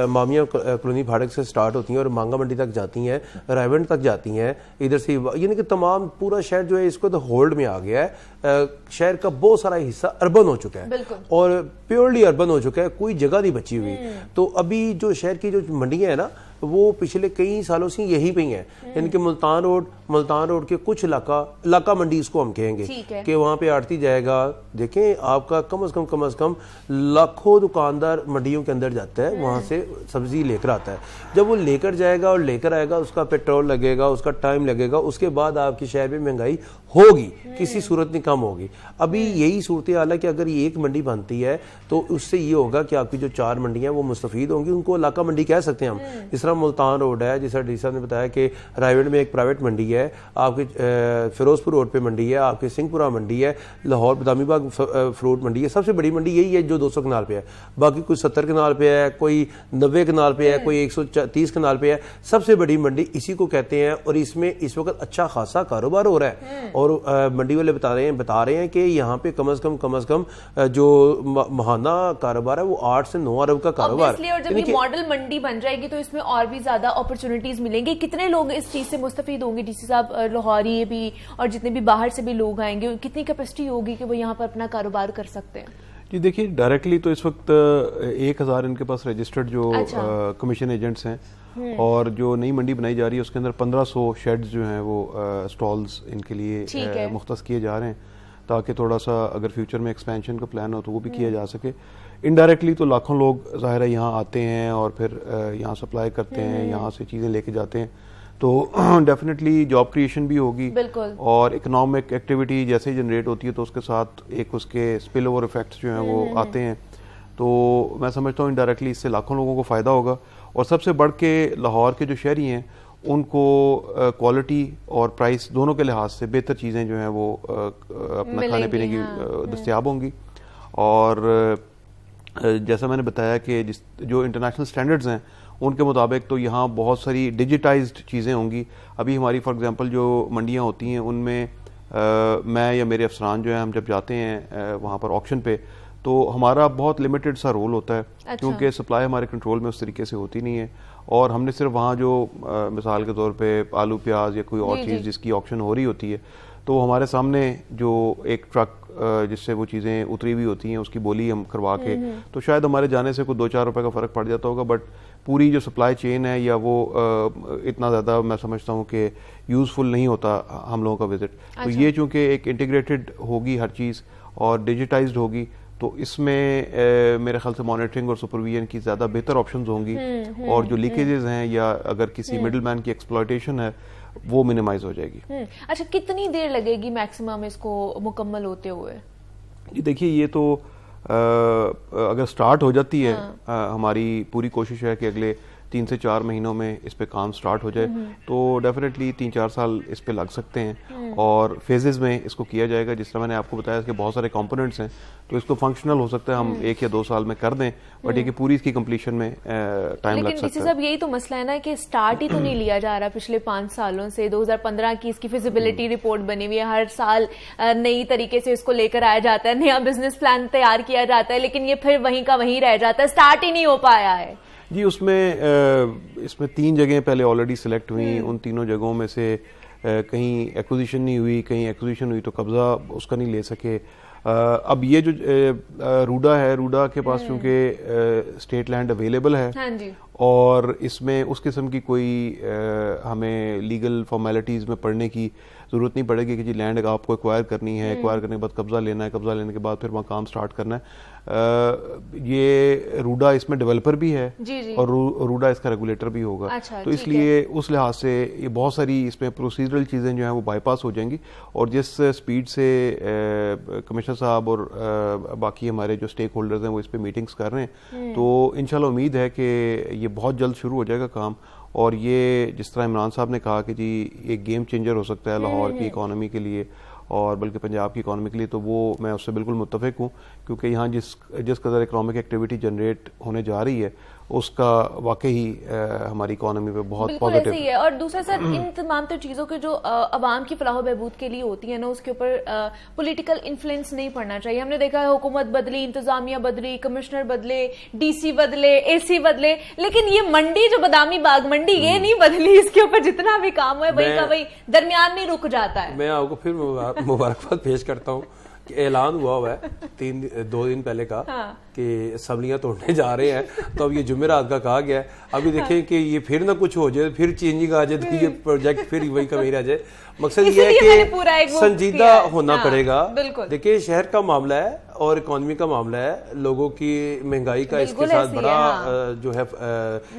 मामिया कॉलोनी फाटक से स्टार्ट होती हैं और मांगा मंडी तक जाती हैं, रायवंड तक जाती हैं, इधर से, यानी कि तमाम पूरा शहर जो है इसको तो होल्ड में आ गया है। शहर का बहुत सारा हिस्सा अर्बन हो चुका है और प्योरली अर्बन हो चुका है, कोई जगह नहीं बची हुई। तो अभी जो शहर की जो मंडियां है ना, वो पिछले कई सालों से यहीं पे ही हैं। यानी कि मुल्तान रोड के कुछ इलाका मंडी इसको हम कहेंगे कि वहाँ पे आड़ती जाएगा। देखें आपका कम से कम लाखों दुकानदार मंडियों के अंदर जाता है, वहाँ से सब्जी लेकर आता है। जब वो लेकर जाएगा और लेकर आएगा, उसका पेट्रोल लगेगा, उसका टाइम लगेगा, उसके बाद आपके शहर में महंगाई होगी, किसी सूरत में कम होगी। अभी यही सूरत हाल है कि अगर ये एक मंडी बनती है तो उससे ये होगा कि आपकी जो 4 मंडियां वो मुस्तफीद होंगी, उनको इलाका मंडी कह सकते हैं हम। जिस तरह मुल्तान रोड है, जिस तरह डी साहब ने बताया कि रायवंड में एक प्राइवेट मंडी है, आपकी फिरोजपुर रोड पे मंडी है, आपकी सिंहपुरा मंडी है, लाहौर बदामीबाग फ्रूट मंडी है। सबसे बड़ी मंडी यही है जो 200 कनाल पे है। बाकी कोई 70 कनाल पे है, कोई 90 कनाल पे है, कोई 130 कनाल पे है। सबसे बड़ी मंडी इसी को कहते हैं और इसमें इस वक्त अच्छा खासा कारोबार हो रहा है। और मंडी वाले बता रहे हैं कि यहाँ पे कम से कम जो महाना कारोबार है वो 8 से 9 अरब का कारोबार है। और जब ये मॉडल मंडी बन जाएगी तो इसमें और भी ज्यादा अपॉर्चुनिटीज मिलेंगी। कितने लोग इस चीज से मुस्तफीद होंगे? डीसी साहब, लाहौरी भी और जितने भी बाहर से भी लोग आएंगे, कितनी कैपेसिटी होगी कि वो यहाँ पर अपना कारोबार कर सकते हैं? जी देखिए, डायरेक्टली तो इस वक्त 1000 इनके पास रजिस्टर्ड जो कमीशन एजेंट्स हैं, और जो नई मंडी बनाई जा रही है उसके अंदर 1500 शेड्स जो हैं वो स्टॉल्स इनके लिए मुख्तस किए जा रहे हैं, ताकि थोड़ा सा अगर फ्यूचर में एक्सपेंशन का प्लान हो तो वो भी किया जा सके। इनडायरेक्टली तो लाखों लोग ज़ाहिर है यहाँ आते हैं और फिर यहाँ सप्लाई करते हैं, यहाँ से चीज़ें लेके जाते हैं, तो डेफिनेटली जॉब क्रिएशन भी होगी और इकोनॉमिक एक्टिविटी जैसे ही जनरेट होती है तो उसके साथ एक उसके स्पिल ओवर इफेक्ट्स जो हैं वो आते हैं। तो मैं समझता हूँ इनडायरेक्टली इससे लाखों लोगों को फ़ायदा होगा, और सबसे बढ़ के लाहौर के जो शहरी हैं उनको क्वालिटी और प्राइस दोनों के लिहाज से बेहतर चीज़ें जो हैं वो अपना खाने पीने की दस्तयाब होंगी। और जैसा मैंने बताया कि जो इंटरनेशनल स्टैंडर्ड्स हैं उनके मुताबिक तो यहाँ बहुत सारी डिजिटाइज्ड चीज़ें होंगी। अभी हमारी फॉर एग्जांपल जो मंडियाँ होती हैं उनमें मैं या मेरे अफसरान जो हैं, हम जब जाते हैं वहाँ पर ऑक्शन पे, तो हमारा बहुत लिमिटेड सा रोल होता है, क्योंकि सप्लाई हमारे कंट्रोल में उस तरीके से होती नहीं है, और हमने सिर्फ वहाँ जो मिसाल के तौर पे आलू प्याज या कोई और चीज़ जिसकी ऑक्शन हो रही होती है, तो हमारे सामने जो एक ट्रक जिससे वो चीज़ें उतरी हुई होती हैं उसकी बोली हम करवा के, तो शायद हमारे जाने से कोई 2-4 रुपए का फ़र्क पड़ जाता होगा, बट पूरी जो सप्लाई चेन है या वो इतना ज़्यादा मैं समझता हूँ कि यूज़फुल नहीं होता हम लोगों का विजिट। तो ये चूँकि एक इंटीग्रेटेड होगी हर चीज़ और डिजिटाइज्ड होगी, तो इसमें मेरे ख्याल से मॉनिटरिंग और सुपरविजन की ज़्यादा बेहतर ऑप्शंस होंगी, और जो लीकेजेस हैं या अगर किसी मिडिल मैन की एक्सप्लॉयटेशन है वो मिनिमाइज हो जाएगी। अच्छा, कितनी देर लगेगी मैक्सिमम इसको मुकम्मल होते हुए? जी देखिए, ये तो अगर स्टार्ट हो जाती है, हमारी पूरी कोशिश है कि अगले 3 से 4 महीनों में इस पे काम स्टार्ट हो जाए, तो डेफिनेटली 3-4 साल इस पे लग सकते हैं, और फेजेस में इसको किया जाएगा। जिस तरह मैंने आपको बताया कि बहुत सारे कंपोनेंट्स हैं, तो इसको फंक्शनल हो सकता है हम 1 या 2 साल में कर दें, बट ये कि पूरी इसकी कंप्लीशन में टाइम लग सकता है। सब यही तो मसला है ना कि स्टार्ट ही तो नहीं लिया जा रहा पिछले 5 सालों से। 2015 की इसकी फिजिबिलिटी रिपोर्ट बनी हुई है, हर साल नई तरीके से इसको लेकर आया जाता है, नया बिजनेस प्लान तैयार किया जाता है, लेकिन ये फिर वहीं का वहीं रह जाता है, स्टार्ट ही नहीं हो पाया है। जी, इसमें 3 जगहें पहले ऑलरेडी सिलेक्ट हुई, उन तीनों जगहों में से कहीं एक्विजिशन नहीं हुई, कहीं एक्विजिशन हुई तो कब्जा उसका नहीं ले सके। अब ये जो रूडा है, रूडा के पास चूंकि स्टेट लैंड अवेलेबल है, हाँ जी, और इसमें उस किस्म की कोई हमें लीगल फॉर्मेलिटीज़ में पढ़ने की ज़रूरत नहीं पड़ेगी कि जी लैंड आपको एक्वायर करनी है, एक्वायर करने के बाद कब्जा लेना है, कब्जा लेने के बाद फिर वहाँ काम स्टार्ट करना है। ये रूडा इसमें डेवलपर भी है जी। और रूडा इसका रेगुलेटर भी होगा। अच्छा, तो इसलिए उस लिहाज से ये बहुत सारी इसमें प्रोसीजरल चीज़ें जो हैं वो बाईपास हो जाएंगी, और जिस स्पीड से कमिश्नर साहब और बाकी हमारे जो स्टेक होल्डर्स हैं वो इस पे मीटिंग्स कर रहे हैं, तो इंशाल्लाह उम्मीद है कि ये बहुत जल्द शुरू हो जाएगा काम। और ये जिस तरह इमरान साहब ने कहा कि जी एक गेम चेंजर हो सकता है लाहौर की इकोनॉमी के लिए और बल्कि पंजाब की इकोनॉमी के लिए, तो वो मैं उससे बिल्कुल मुत्तफिक हूँ, क्योंकि यहाँ जिस कदर इकोनॉमिक एक्टिविटी जनरेट होने जा रही है उसका वाकई हमारी इकोनॉमी पे बहुत पॉजिटिव है। और दूसरा सर, इन तमाम तो चीज़ों के जो अवाम की फलाह बहबूद के लिए होती है ना, उसके ऊपर पॉलिटिकल इन्फ्लुएंस नहीं पड़ना चाहिए। हमने देखा है हुकूमत बदली, इंतजामिया बदली, कमिश्नर बदले, डीसी बदले, एसी बदले, लेकिन ये मंडी जो बदामी बाग मंडी ये नहीं बदली। इसके ऊपर जितना भी काम है वही का वही दरमियान में रुक जाता है। मैं आपको फिर मुबारकबाद पेश करता हूँ कि ऐलान हुआ है 2 दिन पहले का कि असम्बलियां तोड़ने जा रहे हैं, तो अब ये जुमेरात का कहा गया है। अभी देखें कि ये फिर ना कुछ हो जाए, फिर चेंजिंग आ जाए, तो ये प्रोजेक्ट फिर वही का वही रह जाए। मकसद ये है कि संजीदा होना पड़ेगा। देखिए, शहर का मामला है और इकोनॉमी का मामला है, लोगों की महंगाई का इसके साथ बड़ा जो है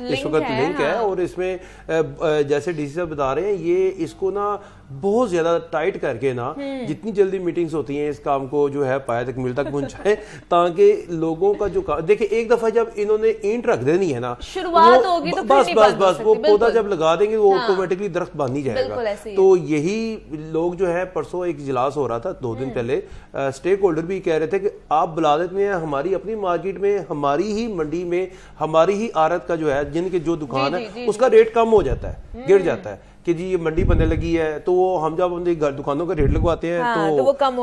इस वक्त लिंक है, और इसमें जैसे डीसी साहब बता रहे हैं, ये इसको ना बहुत ज्यादा टाइट करके ना जितनी जल्दी मीटिंग्स होती हैं इस काम को जो है पाया तक मिल तक पहुंचाए, ताकि लोगों का जो देखिए एक दफा जब इन्होंने ईंट रख देनी है ना, शुरुआत होगी तो बस वो पौधा जब लगा देंगे वो ऑटोमेटिकली दरख्त बन ही जाएगा। तो यही लोग जो है, परसों एक इजलास हो रहा था 2 दिन पहले, स्टेक होल्डर भी कह रहे थे कि आप बुला देते हैं हमारी अपनी मार्केट में, हमारी ही मंडी में, हमारी ही आड़त का जो है, जिनके जो दुकान है उसका रेट कम हो जाता है, गिर जाता है, कि जी ये मंडी बनने लगी है, तो वो हम जब उनकी दुकानों का रेट लगवाते हैं तो वो कम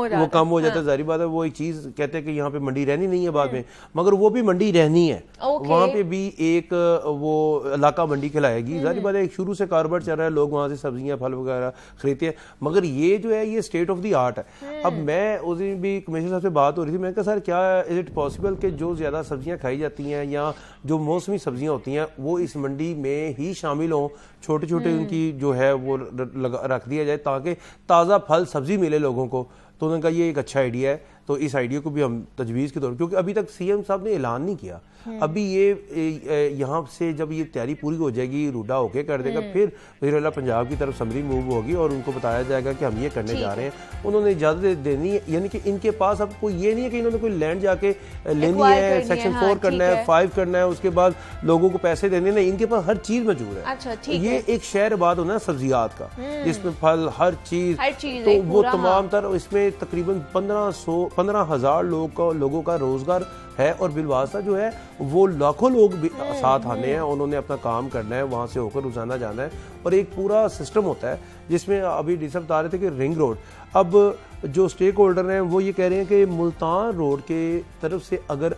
हो जाता है। जाहिर बात है, वो एक चीज कहते हैं कि यहाँ पे मंडी रहनी नहीं है बाद में, मगर वो भी मंडी रहनी है। वहाँ पे भी एक वो इलाका मंडी कहलाएगी। जाहिर बात है, शुरू से कारोबार चल रहा है, लोग वहाँ से सब्जियां फल वगैरह खरीदते हैं, मगर ये जो है ये स्टेट ऑफ द आर्ट है। अब मैं उस दिन भी कमिश्नर साहब से बात हो रही थी, मैंने कहा सर क्या इज इट पॉसिबल कि जो ज्यादा सब्जियां खाई जाती हैं या जो मौसमी सब्जियां होती हैं वो इस मंडी में ही शामिल हों, छोटे छोटे उनकी जो है वो रख दिया जाए ताकि ताज़ा फल सब्जी मिले लोगों को। तो उन्होंने कहा ये एक अच्छा आइडिया है, तो इस आइडिया को भी हम तजवीज़ के तौर, क्योंकि अभी तक सीएम साहब ने ऐलान नहीं किया। अभी ये यहाँ से जब ये तैयारी पूरी हो जाएगी, रूडा होके कर देगा, फिर वज़ीर पंजाब की तरफ समरी मूव होगी और उनको बताया जाएगा कि हम ये करने जा रहे हैं। उन्होंने इजाज़त देनी है, यानी कि इनके पास अब कोई ये नहीं है कि इन्होंने कोई लैंड जाके लेनी है, सेक्शन 4 करना है, 5 करना है, उसके बाद लोगों को पैसे देने, नहीं, इनके पास हर चीज़ मौजूद है। अच्छा, ये एक शहर बाद होना सब्जियात का, जिसमें फल हर चीज, तो वो तमाम तर इसमें तकरीबन 15,000 लोगों का रोजगार है और बिलवास्ता जो है वो लाखों लोग भी साथ आने हैं, उन्होंने अपना काम करना है, वहां से होकर रोजाना जाना है, और एक पूरा सिस्टम होता है जिसमें अभी डी साहब बता रहे थे कि रिंग रोड, अब जो स्टेक होल्डर हैं वो ये कह रहे हैं कि मुल्तान रोड के तरफ से अगर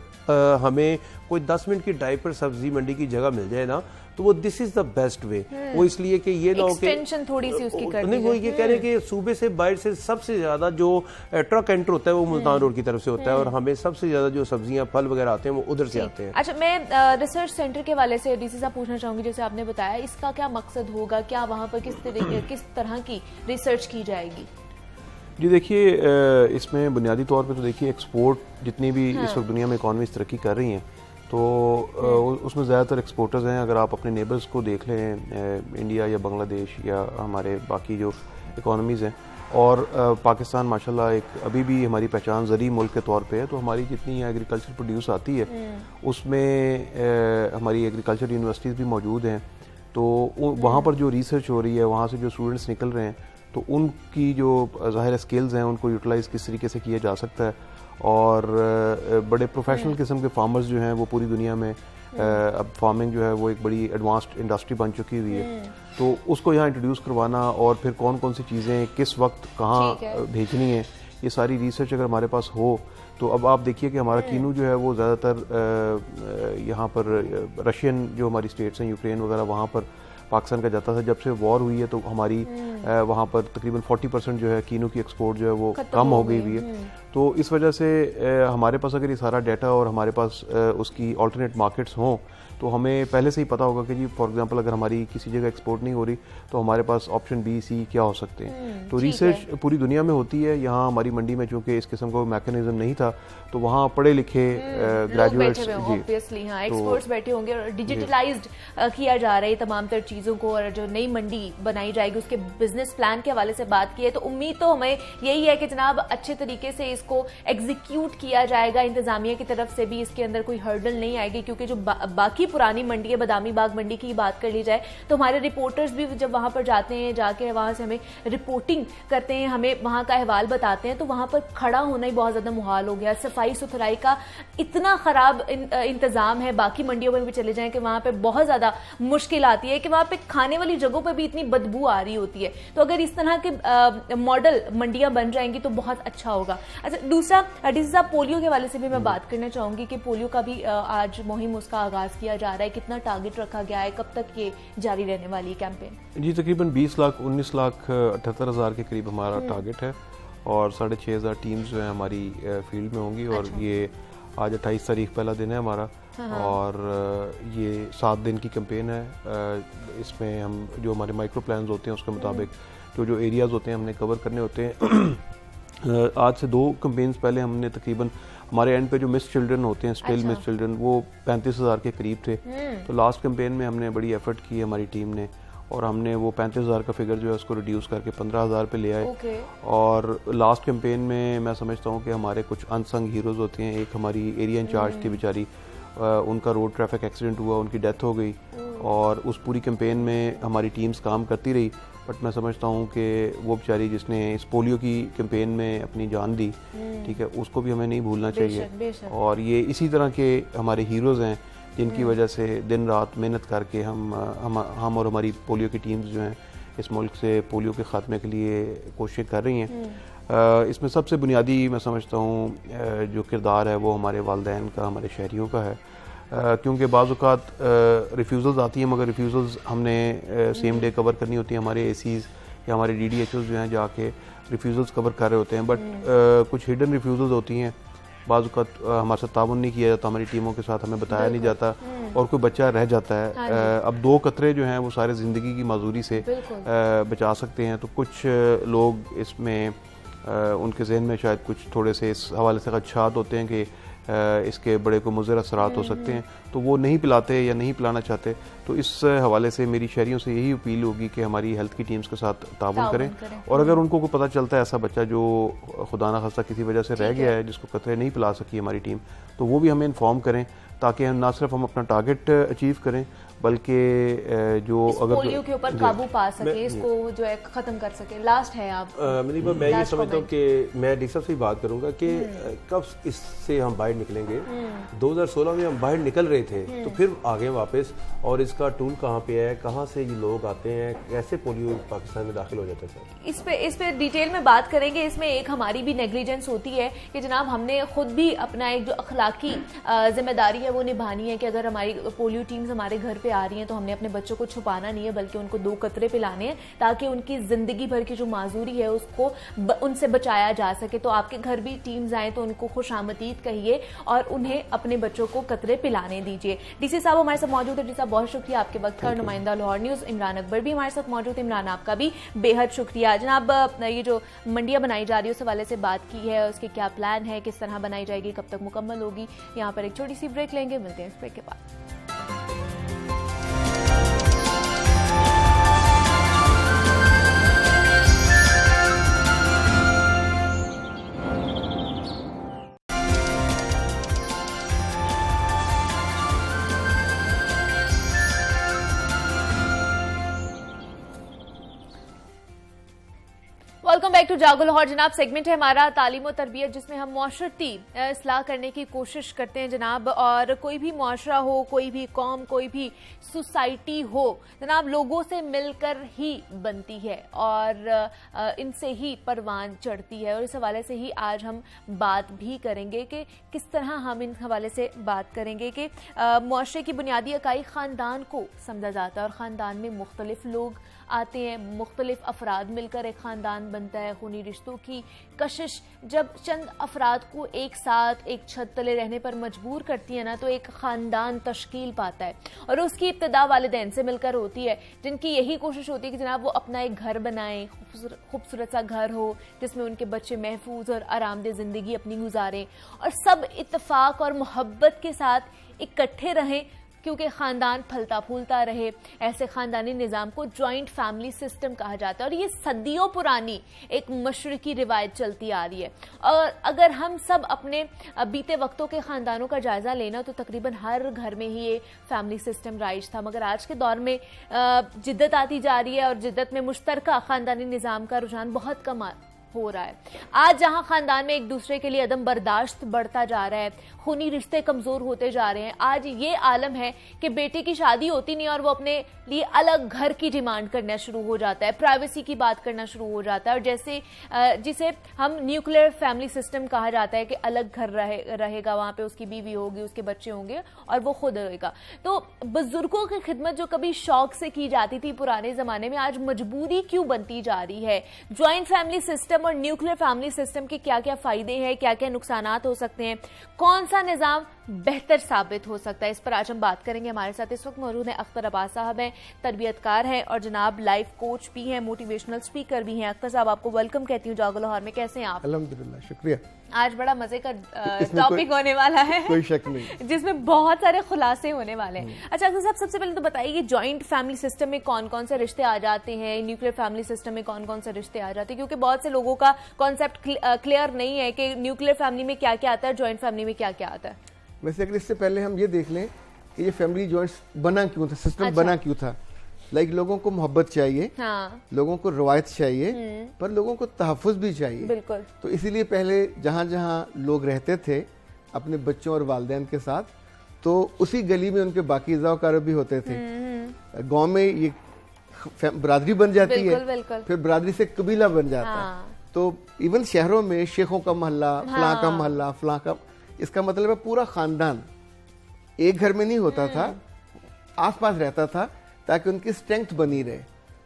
हमें कोई 10 मिनट की ड्राइव पर सब्जी मंडी की जगह मिल जाए ना, तो वो this is the best way. वो इसलिए कि ये ना हो कि एक्सटेंशन थोड़ी सी उसकी कर नहीं, वो ये कह रहे हैं कि सूबे से बाहर से सबसे ज्यादा जो ट्रक एंटर होता है वो मुल्तान रोड की तरफ से होता है, और हमें सबसे ज्यादा जो सब्जियां फल वगैरह आते हैं वो उधर से आते हैं। अच्छा, मैं रिसर्च सेंटर के वाले से डीसी साहब पूछना चाहूंगी, जैसे आपने बताया इसका क्या मकसद होगा, क्या वहाँ पर किस तरह की रिसर्च की जाएगी? जी देखिए, इसमें बुनियादी तौर पे तो देखिए एक्सपोर्ट जितनी भी इस वक्त दुनिया में इकॉनमीज तरक्की कर रही हैं, तो उसमें ज़्यादातर एक्सपोर्टर्स हैं। अगर आप अपने नेबर्स को देख लें, इंडिया या बांग्लादेश या हमारे बाकी जो इकॉनमीज़ हैं, और पाकिस्तान माशाल्लाह एक अभी भी हमारी पहचान ज़री मुल्क के तौर पे है, तो हमारी जितनी एग्रीकल्चर प्रोड्यूस आती है उसमें हमारी एग्रीकल्चर यूनिवर्सिटीज़ भी मौजूद हैं, तो वहाँ पर जो रिसर्च हो रही है, वहाँ से जो स्टूडेंट्स निकल रहे हैं, तो उनकी जो ज़ाहिर स्किल्स हैं उनको यूटिलाइज़ किस तरीके से किया जा सकता है, और बड़े प्रोफेशनल किस्म के फार्मर्स जो हैं वो पूरी दुनिया में अब फार्मिंग जो है वो एक बड़ी एडवांस्ड इंडस्ट्री बन चुकी हुई है, तो उसको यहाँ इंट्रोड्यूस करवाना और फिर कौन कौन सी चीज़ें किस वक्त कहाँ भेजनी है, ये सारी रिसर्च अगर हमारे पास हो, तो अब आप देखिए कि हमारा कीनू जो है वो ज़्यादातर यहाँ पर रशियन जो हमारी स्टेट्स हैं, यूक्रेन वगैरह, वहाँ पर पाकिस्तान का जाता था। जब से वॉर हुई है तो हमारी वहाँ पर तकरीबन 40% जो है कीनू की एक्सपोर्ट जो है वो कम हो गई हुई है। तो इस वजह से हमारे पास अगर ये सारा डाटा और हमारे पास उसकी ऑल्टरनेट मार्केट्स हों, तो हमें पहले से ही पता होगा कि जी फॉर एग्जांपल अगर हमारी किसी जगह एक्सपोर्ट नहीं हो रही तो हमारे पास ऑप्शन बी सी क्या हो सकते हैं। तो रिसर्च पूरी दुनिया में होती है, यहाँ हमारी मंडी में चूंकि इस किस्म का मैकेनिज्म नहीं था, तो वहाँ पढ़े लिखे ग्रेजुएट्स ऑब्वियसली हाँ एक्सपर्ट्स बैठे होंगे और डिजिटलाइज्ड किया जा रहा है तमाम तर चीज़ों को, और जो नई मंडी बनाई जाएगी उसके बिजनेस प्लान के हवाले से बात की है, तो उम्मीद तो हमें यही है कि जनाब अच्छे तरीके से इसको एग्जीक्यूट किया जाएगा, इंतजामिया की तरफ से भी इसके अंदर कोई हर्डल नहीं आएगी, क्योंकि जो बाकी पुरानी मंडी है, बदामी बाग मंडी की बात कर ली जाए तो हमारे रिपोर्टर्स भी जब वहां पर जाते हैं, जाके वहां से हमें रिपोर्टिंग करते हैं, हमें वहां का अहवाल बताते हैं, तो वहां पर खड़ा होना ही बहुत ज्यादा मुहाल हो गया। सफाई सुथराई का इतना खराब इंतजाम है, बाकी मंडियों में भी चले जाएं कि वहां पे बहुत ज्यादा मुश्किल आती है कि वहां पे खाने वाली जगहों पर भी इतनी बदबू आ रही होती है। तो अगर इस तरह के मॉडल मंडियां बन जाएंगी तो बहुत अच्छा होगा। अच्छा, दूसरा डीसी साहब, पोलियो के हवाले से भी मैं बात करना चाहूंगी कि पोलियो का भी आज मुहिम उसका आगाज किया जा रहा है, कितना टारगेट रखा गया है, कब तक ये जारी रहने वाली कैंपेन? जी तकरीबन 20,19,78,000 के करीब हमारा टारगेट है, और 6,500 टीम्स जो है हमारी फील्ड में होंगी। और ये आज 28 तारीख पहला दिन है हमारा, और ये 7 दिन की कैंपेन है। इसमें हम जो हमारे माइक्रो प्लान्स होते हैं उसके मुताबिक जो एरियाज होते हैं हमने कवर करने होते हैं। आज से 2 कैंपेन्स पहले हमने तकरीबन हमारे एंड पे जो मिस चिल्ड्रन होते हैं, स्टिल मिस चिल्ड्रन, वो 35,000 के करीब थे। तो लास्ट कैंपेन में हमने बड़ी एफर्ट की है हमारी टीम ने, और हमने वो 35,000 का फिगर जो है उसको रिड्यूस करके 15,000 पे ले आए। और लास्ट कैंपेन में मैं समझता हूँ कि हमारे कुछ अनसंग हीरोज़ होते हैं। एक हमारी एरिया इंचार्ज थी बेचारी, उनका रोड ट्रैफिक एक्सीडेंट हुआ, उनकी डेथ हो गई, और उस पूरी कैंपेन में हमारी टीम्स काम करती रही। बट मैं समझता हूँ कि वो बेचारी जिसने इस पोलियो की कैंपेन में अपनी जान दी, ठीक है, उसको भी हमें नहीं भूलना चाहिए। और ये इसी तरह के हमारे हीरोज़ हैं जिनकी वजह से दिन रात मेहनत करके हम और हमारी पोलियो की टीम्स जो हैं इस मुल्क से पोलियो के ख़ात्मे के लिए कोशिशें कर रही हैं। इसमें सबसे बुनियादी मैं समझता हूँ जो किरदार है वो हमारे वालिदैन का, हमारे शहरियों का है, क्योंकि बाज़ औक़ात रिफ्यूज़ल्स आती हैं, मगर रिफ्यूज़ल्स हमने सेम डे कवर करनी होती है। हमारे एसीज़ या हमारे DDHOs जो हैं जाके रिफ्यूज़ल्स कवर कर रहे होते हैं, बट कुछ हिडन रिफ्यूज़ल्स होती हैं। बाज़ औक़ात हमारे साथ ताउन नहीं किया जाता, हमारी टीमों के साथ हमें बताया नहीं जाता और कोई बच्चा रह जाता है। अब 2 कतरे जो हैं वो सारे ज़िंदगी की माजूरी से बचा सकते हैं। तो कुछ लोग इसमें उनके जहन में शायद कुछ थोड़े से इस हवाले से खदशात होते हैं कि इसके बड़े को मुज़र असरात हो सकते हैं, तो वो नहीं पिलाते या नहीं पिलाना चाहते। तो इस हवाले से मेरी शहरियों से यही अपील होगी कि हमारी हेल्थ की टीम्स के साथ ताउन करें और अगर उनको कोई पता चलता है ऐसा बच्चा जो खुदा न खास्ता किसी वजह से रह गया है, जिसको कतरे नहीं पिला सकी हमारी टीम, तो वो भी हमें इन्फॉर्म करें ताकि हम ना सिर्फ हम अपना टारगेट अचीव करें बल्कि जो अगर पोलियो के ऊपर काबू पा सके, इसको जो है खत्म कर सके। लास्ट है आप मैं ये समझता हूँ कि मैं डी साहब से बात करूंगा कि कब इससे हम बाहर निकलेंगे। 2016 में हम बाहर निकल रहे थे तो फिर आगे वापस, और इसका टूल कहाँ पे है, कहाँ से ये लोग आते हैं, कैसे पोलियो पाकिस्तान में दाखिल हो जाता है सर? इस पे डिटेल में बात करेंगे। इसमें एक हमारी भी नेग्लिजेंस होती है कि जनाब हमने खुद भी अपना एक जो अखलाकी जिम्मेदारी है वो निभानी है कि अगर हमारी पोलियो टीम्स हमारे घर पे आ रही हैं तो हमने अपने बच्चों को छुपाना नहीं है, बल्कि उनको 2 कतरे पिलाने हैं ताकि उनकी जिंदगी भर की जो माजूरी है उसको उनसे बचाया जा सके। तो आपके घर भी टीम्स आए तो उनको खुशामदीद कहिए और उन्हें अपने बच्चों को कतरे पिलाने दीजिए। DC साहब हमारे साथ मौजूद है। DC साहब बहुत शुक्रिया आपके वक्त का। नुमाइंदा लाहौर न्यूज़ इमरान अकबर भी हमारे साथ मौजूद है। इमरान आपका भी बेहद शुक्रिया। जनाब ये जो मंडियाँ बनाई जा रही है उस हवाले से बात की है, उसके क्या प्लान है, किस तरह बनाई जाएगी, कब तक मुकम्मल होगी। यहाँ पर एक छोटी सी ब्रेक लेंगे, मिलते हैं इस ब्रेक के बाद। वेलकम बैक टू जागो लाहौर। जनाब सेगमेंट है हमारा तालीम और तरबियत, जिसमें हम मुआशरती इस्लाह करने की कोशिश करते हैं जनाब। और कोई भी मुआशरा हो, कोई भी कौम, कोई भी सोसाइटी हो जनाब, लोगों से मिलकर ही बनती है और इनसे ही परवान चढ़ती है। और इस हवाले से ही आज हम बात भी करेंगे कि किस तरह हम इन हवाले से बात करेंगे कि मुआशरे की बुनियादी इकाई ख़ानदान को समझा जाता है और ख़ानदान में मुख्तलिफ लोग आते हैं, मुख्तलिफ अफराद मिलकर एक ख़ानदान बनता है। खूनी रिश्तों की कशिश जब चंद अफराद को एक साथ एक छत तले रहने पर मजबूर करती है ना, तो एक ख़ानदान तश्कील पाता है और उसकी इब्तिदा वालिदैन से मिलकर होती है, जिनकी यही कोशिश होती है कि जनाब वो अपना एक घर बनाएं, खूबसूरत सा घर हो जिसमें उनके बच्चे महफूज और आरामदेह ज़िंदगी अपनी गुजारें और सब इत्तेफाक और मोहब्बत के साथ इकट्ठे रहें, क्योंकि ख़ानदान फलता फूलता रहे। ऐसे ख़ानदानी निज़ाम को जॉइंट फैमिली सिस्टम कहा जाता है और ये सदियों पुरानी एक मशरकी रिवायत चलती आ रही है। और अगर हम सब अपने बीते वक्तों के ख़ानदानों का जायज़ा लेना तो तकरीबन हर घर में ही ये फैमिली सिस्टम राइज था, मगर आज के दौर में जिद्दत आती जा रही है और जिद्दत में मुश्तरका ख़ानदानी निज़ाम का रुझान बहुत कम हो रहा है। आज जहां खानदान में एक दूसरे के लिए अदम बर्दाश्त बढ़ता जा रहा है, खूनी रिश्ते कमजोर होते जा रहे हैं, आज ये आलम है कि बेटे की शादी होती नहीं और वो अपने लिए अलग घर की डिमांड करना शुरू हो जाता है, प्राइवेसी की बात करना शुरू हो जाता है। और जैसे जिसे हम न्यूक्लियर फैमिली सिस्टम कहा जाता है कि अलग घर रहेगा, वहां पे उसकी बीवी होगी, उसके बच्चे होंगे और वो खुद रहेगा। तो बुजुर्गों की खिदमत जो कभी शौक से की जाती थी पुराने जमाने में, आज मजबूरी क्यों बनती जा रही है? ज्वाइंट फैमिली सिस्टम और न्यूक्लियर फैमिली सिस्टम के क्या क्या फायदे हैं, क्या क्या नुकसानात हो सकते हैं, कौन सा निजाम बेहतर साबित हो सकता है, इस पर आज हम बात करेंगे। हमारे साथ इस वक्त मौजूद हैं अख्तर अब्बास साहब, हैं तरबियतकार हैं और जनाब लाइफ कोच भी हैं, मोटिवेशनल स्पीकर भी हैं। अख्तर साहब आपको वेलकम कहती हूँ जागो लाहौर में, कैसे हैं आप? अल्हम्दुलिल्लाह, शुक्रिया। आज बड़ा मजे का टॉपिक होने वाला है, कोई शक नहीं, जिसमें बहुत सारे खुलासे होने वाले हैं। अच्छा अख्तर साहब, सबसे पहले तो बताइए जॉइंट फैमिली सिस्टम में कौन कौन से रिश्ते आ जाते हैं, न्यूक्लियर फैमिली सिस्टम में कौन कौन से रिश्ते आ जाते हैं, क्योंकि बहुत से लोगों का कॉन्सेप्ट क्लियर नहीं है कि न्यूक्लियर फैमिली में क्या क्या आता है, जॉइंट फैमिली में क्या क्या आता है। वैसे अगर इससे पहले हम ये देख लें कि ये फैमिली जॉइंट्स बना क्यों था, सिस्टम अच्छा। बना क्यों था। लोगों को मोहब्बत चाहिए, हाँ। लोगों को रवायत चाहिए, पर लोगों को तहफ़्फ़ुज़ भी चाहिए। बिल्कुल। तो इसीलिए पहले जहाँ जहाँ लोग रहते थे अपने बच्चों और वालिदैन के साथ, तो उसी गली में उनके बाकी ज़ावकार भी होते थे। गाँव में ये बरादरी बन जाती बिल्कुल, है, बिल्कुल। फिर बरादरी से कबीला बन जाता हाँ। है। तो इवन शहरों में शेखों का मोहल्ला, फलां का मोहल्ला, फलां का, इसका मतलब है पूरा खानदान एक घर में नहीं होता था, आसपास रहता था ताकि उनकी स्ट्रेंथ बनी रहे।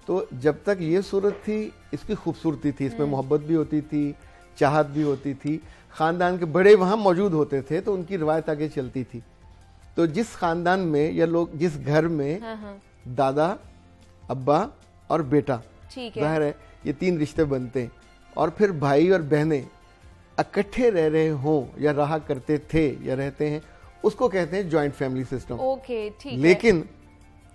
तो जब तक ये सूरत थी, इसकी खूबसूरती थी, इसमें मोहब्बत भी होती थी, चाहत भी होती थी, खानदान के बड़े वहाँ मौजूद होते थे तो उनकी रिवायत आगे चलती थी। तो जिस खानदान में या लोग जिस घर में दादा, अब्बा और बेटा, ठीक है, जाहिर है ये 3 रिश्ते बनते हैं, और फिर भाई और बहनें इकट्ठे रह रहे हों या रहा करते थे या रहते हैं, उसको कहते हैं जॉइंट फैमिली सिस्टम। ओके, ठीक है। लेकिन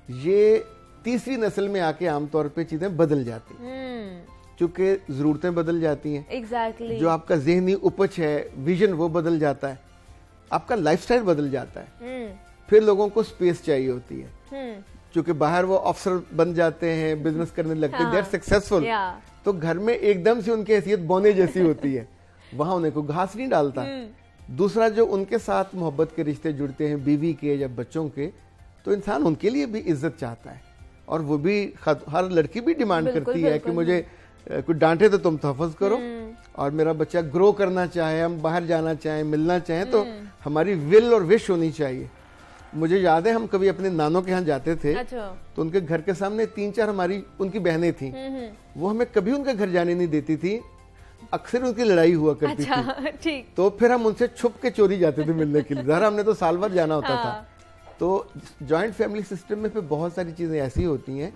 ये तीसरी नस्ल में आके आमतौर पे चीजें बदल जाती हैं, क्योंकि जरूरतें बदल जाती हैं, एग्जैक्टली, जो आपका ज़हनी उपज है, विजन, वो बदल जाता है, आपका लाइफस्टाइल बदल जाता है, फिर लोगों को स्पेस चाहिए होती है, क्योंकि बाहर वो अफसर बन जाते हैं, बिजनेस करने लगते हैं, दे आर सक्सेसफुल, तो घर में एकदम से उनकी हैसियत बोने जैसी होती है, वहां उन्हें कोई घास नहीं डालता। दूसरा, जो उनके साथ मोहब्बत के रिश्ते जुड़ते हैं, बीवी के या बच्चों के, तो इंसान उनके लिए भी इज्जत चाहता है, और वो भी हर लड़की भी डिमांड करती है कि मुझे कुछ डांटे तो तुम तहफ़्फ़ुज़ करो, और मेरा बच्चा ग्रो करना चाहे, हम बाहर जाना चाहें, मिलना चाहें, तो हमारी विल और विश होनी चाहिए। मुझे याद है हम कभी अपने नानों के यहाँ जाते थे, तो उनके घर के सामने 3-4 हमारी उनकी बहनें थी, वो हमें कभी उनके घर जाने नहीं देती थी, अक्सर उनकी लड़ाई हुआ करती थी, ठीक, तो फिर हम उनसे छुप के चोरी जाते थे मिलने के लिए, ज़रा हमने तो साल भर जाना होता था। तो जॉइंट फैमिली सिस्टम में फिर बहुत सारी चीजें ऐसी होती हैं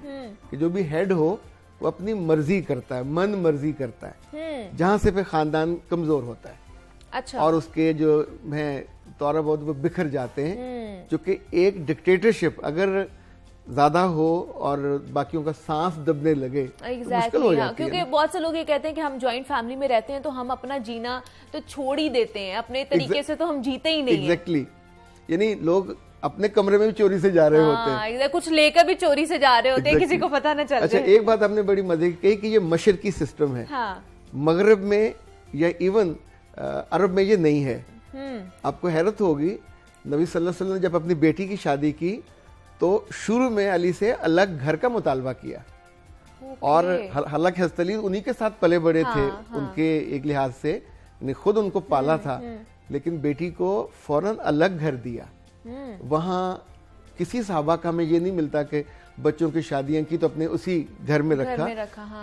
कि जो भी हेड हो वो अपनी मर्जी करता है, मन मर्जी करता है, जहां से फिर खानदान कमजोर होता है। अच्छा, और उसके जो हैं थोड़ा बहुत वो बिखर जाते हैं, क्योंकि एक डिक्टेटरशिप अगर ज्यादा हो और बाकियों का सांस दबने लगे तो मुश्किल हो जाती है। क्योंकि बहुत से लोग ये कहते हैं कि हम जॉइंट फैमिली में रहते हैं तो हम अपना जीना तो छोड़ ही देते हैं, अपने तरीके से तो हम जीते ही नहीं। एग्जैक्टली, यानी लोग अपने कमरे में भी चोरी से जा रहे होते हैं, कुछ लेकर भी चोरी से जा रहे होते हैं, किसी को पता न चलता। अच्छा, एक बात आपने बड़ी मजे की कही कि ये मशरकी सिस्टम है, मगरब में या इवन अरब में ये नहीं है। आपको हैरत होगी, नबी सल्लल्लाहु अलैहि वसल्लम ने जब अपनी बेटी की शादी की तो शुरू में अली से अलग घर का मुतालबा किया, और हालांकि हज़रत अली उन्हीं के साथ पले बड़े थे, उनके एक लिहाज से खुद उनको पाला था, लेकिन बेटी को फौरन अलग घर दिया। वहाँ किसी सहाबा का हमें ये नहीं मिलता कि बच्चों की शादियां की तो अपने उसी घर में रखा,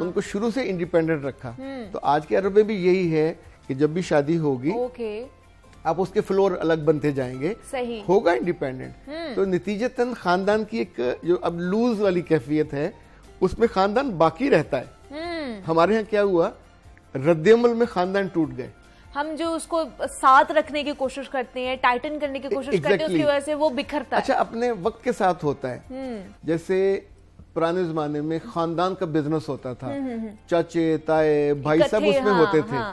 उनको शुरू से इंडिपेंडेंट रखा। तो आज के अरब में भी यही है कि जब भी शादी होगी आप उसके फ्लोर अलग बनते जाएंगे, सही होगा इंडिपेंडेंट। तो नतीजतन खानदान की एक जो अब लूज वाली कैफियत है उसमें खानदान बाकी रहता है। हमारे यहाँ क्या हुआ, रद्देअमल में खानदान टूट गए, हम जो उसको साथ रखने की कोशिश करते हैं, टाइटन करने की कोशिश करते हैं, उसकी वजह से वो बिखरता है। अच्छा, अपने वक्त के साथ होता है, जैसे पुराने जमाने में खानदान का बिजनेस होता था, चाचे ताए भाई सब उसमें होते थे।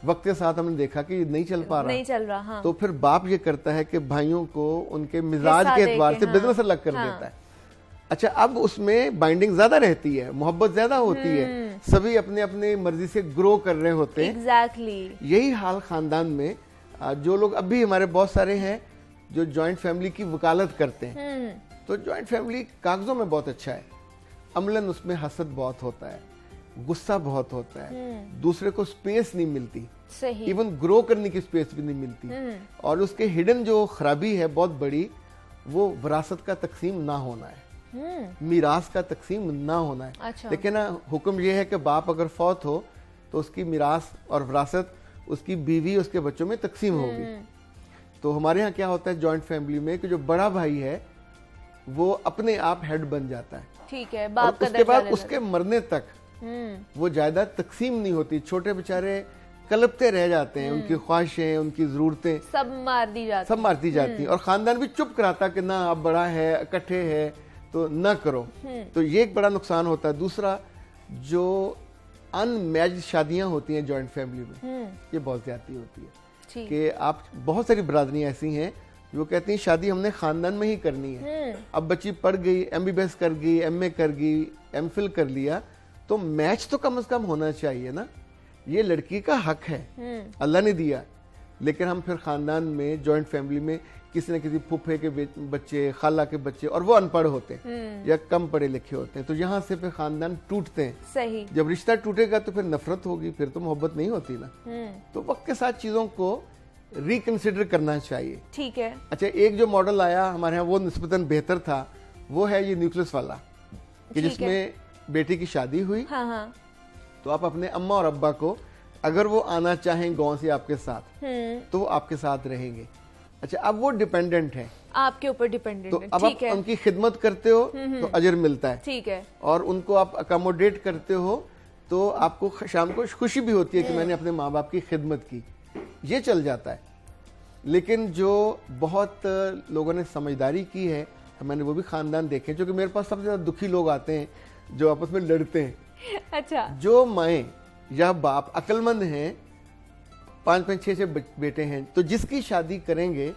वक्त के साथ हमने देखा कि नहीं चल पा रहा, नहीं चल रहा, तो फिर बाप ये करता है कि भाइयों को उनके मिजाज के एतबार से बिजनेस अलग कर देता है। अच्छा, अब उसमें बाइंडिंग ज्यादा रहती है, मोहब्बत ज्यादा होती है, सभी अपने अपने मर्जी से ग्रो कर रहे होते हैं। एग्जैक्टली यही हाल खानदान में जो लोग अभी हमारे बहुत सारे हैं जो जॉइंट फैमिली की वकालत करते हैं, तो जॉइंट फैमिली कागजों में बहुत अच्छा है, अमलन उसमें हसद बहुत होता है, गुस्सा बहुत होता है, दूसरे को स्पेस नहीं मिलती, सही, इवन ग्रो करने की स्पेस भी नहीं मिलती, और उसके हिडन जो खराबी है बहुत बड़ी, वो विरासत का तकसीम ना होना है, मीरास का तकसीम ना होना है। अच्छा। लेकिन ना हुक्म यह है कि बाप अगर फौत हो तो उसकी मीरास और विरासत उसकी बीवी उसके बच्चों में तकसीम होगी। तो हमारे यहाँ क्या होता है जॉइंट फैमिली में कि जो बड़ा भाई है वो अपने आप हेड बन जाता है, ठीक है, बाप का उसके बाद उसके मरने तक वो जायदाद तकसीम नहीं होती, छोटे बेचारे कलपते रह जाते हैं, उनकी ख्वाहिशें, उनकी जरूरतें सब मारती जाती हैं, और खानदान भी चुप कराता कि ना अब बड़ा है, इकट्ठे है तो न करो। तो ये एक बड़ा नुकसान होता है। दूसरा, जो अनमैच्ड शादियां होती हैं जॉइंट फैमिली में, ये बहुत ज्यादा होती है कि आप बहुत सारी बरादरियां ऐसी हैं जो कहती हैं शादी हमने खानदान में ही करनी है। अब बच्ची पढ़ गई, MBBS कर गई, MA कर गई, MPhil कर लिया, तो मैच तो कम से कम होना चाहिए ना, ये लड़की का हक है, अल्लाह ने दिया। लेकिन हम फिर खानदान में जॉइंट फैमिली में किसी न किसी फूफे के बच्चे, खाला के बच्चे, और वो अनपढ़ होते हैं या कम पढ़े लिखे होते हैं, तो यहाँ से फिर खानदान टूटते हैं। सही। जब रिश्ता टूटेगा तो फिर नफरत होगी, फिर तो मोहब्बत नहीं होती ना। तो वक्त के साथ चीजों को रिकंसिडर करना चाहिए। ठीक है। अच्छा, एक जो मॉडल आया हमारे यहाँ वो निस्बतन बेहतर था, वो है ये न्यूक्लियस वाला, कि जिसमें बेटी की शादी हुई। हाँ। तो आप अपने अम्मा और अब्बा को, अगर वो आना चाहें गांव से आपके साथ, तो वो आपके साथ रहेंगे। अच्छा, अब वो डिपेंडेंट है, आपके ऊपर डिपेंडेंट तो है। अब आप उनकी खिदमत करते हो तो अजर मिलता है। ठीक है। और उनको आप अकोमोडेट करते हो तो आपको शाम को खुशी भी होती है कि मैंने अपने माँ बाप की खिदमत की, ये चल जाता है। लेकिन जो बहुत लोगों ने समझदारी की है, मैंने वो भी खानदान देखे, जो कि मेरे पास सबसे ज्यादा दुखी लोग आते हैं जो आपस में लड़ते हैं। अच्छा। जो माएँ या बाप अक्लमंद हैं, 5-5, 6 बेटे हैं, तो जिसकी शादी करेंगे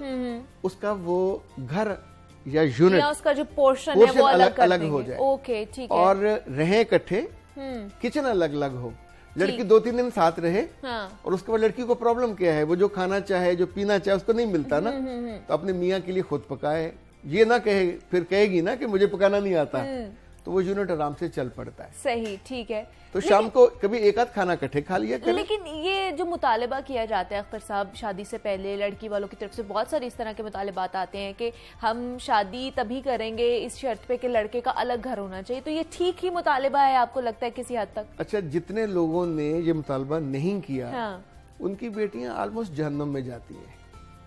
उसका वो घर या यूनिट या उसका जो पोर्शन है वो अलग अलग हो जाए। ओके, ठीक है। और रहें इकट्ठे, किचन अलग अलग हो, लड़की 2-3 दिन साथ रहे। हाँ। और उसके बाद लड़की को प्रॉब्लम क्या है, वो जो खाना चाहे, जो पीना चाहे, उसको नहीं मिलता ना, तो अपने मियाँ के लिए खुद पकाए। ये ना कहे, फिर कहेगी ना कि मुझे पकाना नहीं आता, तो वो यूनिट आराम से चल पड़ता है। सही, ठीक है। तो शाम को कभी एक आध खाना इकट्ठे खा लिया करें। लेकिन ये जो मुतालबा किया जाता है अख्तर साहब, शादी से पहले लड़की वालों की तरफ से बहुत सारे इस तरह के मुतालबात आते हैं कि हम शादी तभी करेंगे इस शर्त पे कि लड़के का अलग घर होना चाहिए, तो ये ठीक ही मुतालबा है आपको लगता है किसी हद तक? अच्छा, जितने लोगों ने ये मुतालबा नहीं किया, हाँ। उनकी बेटियां ऑलमोस्ट जहन्नम में जाती हैं।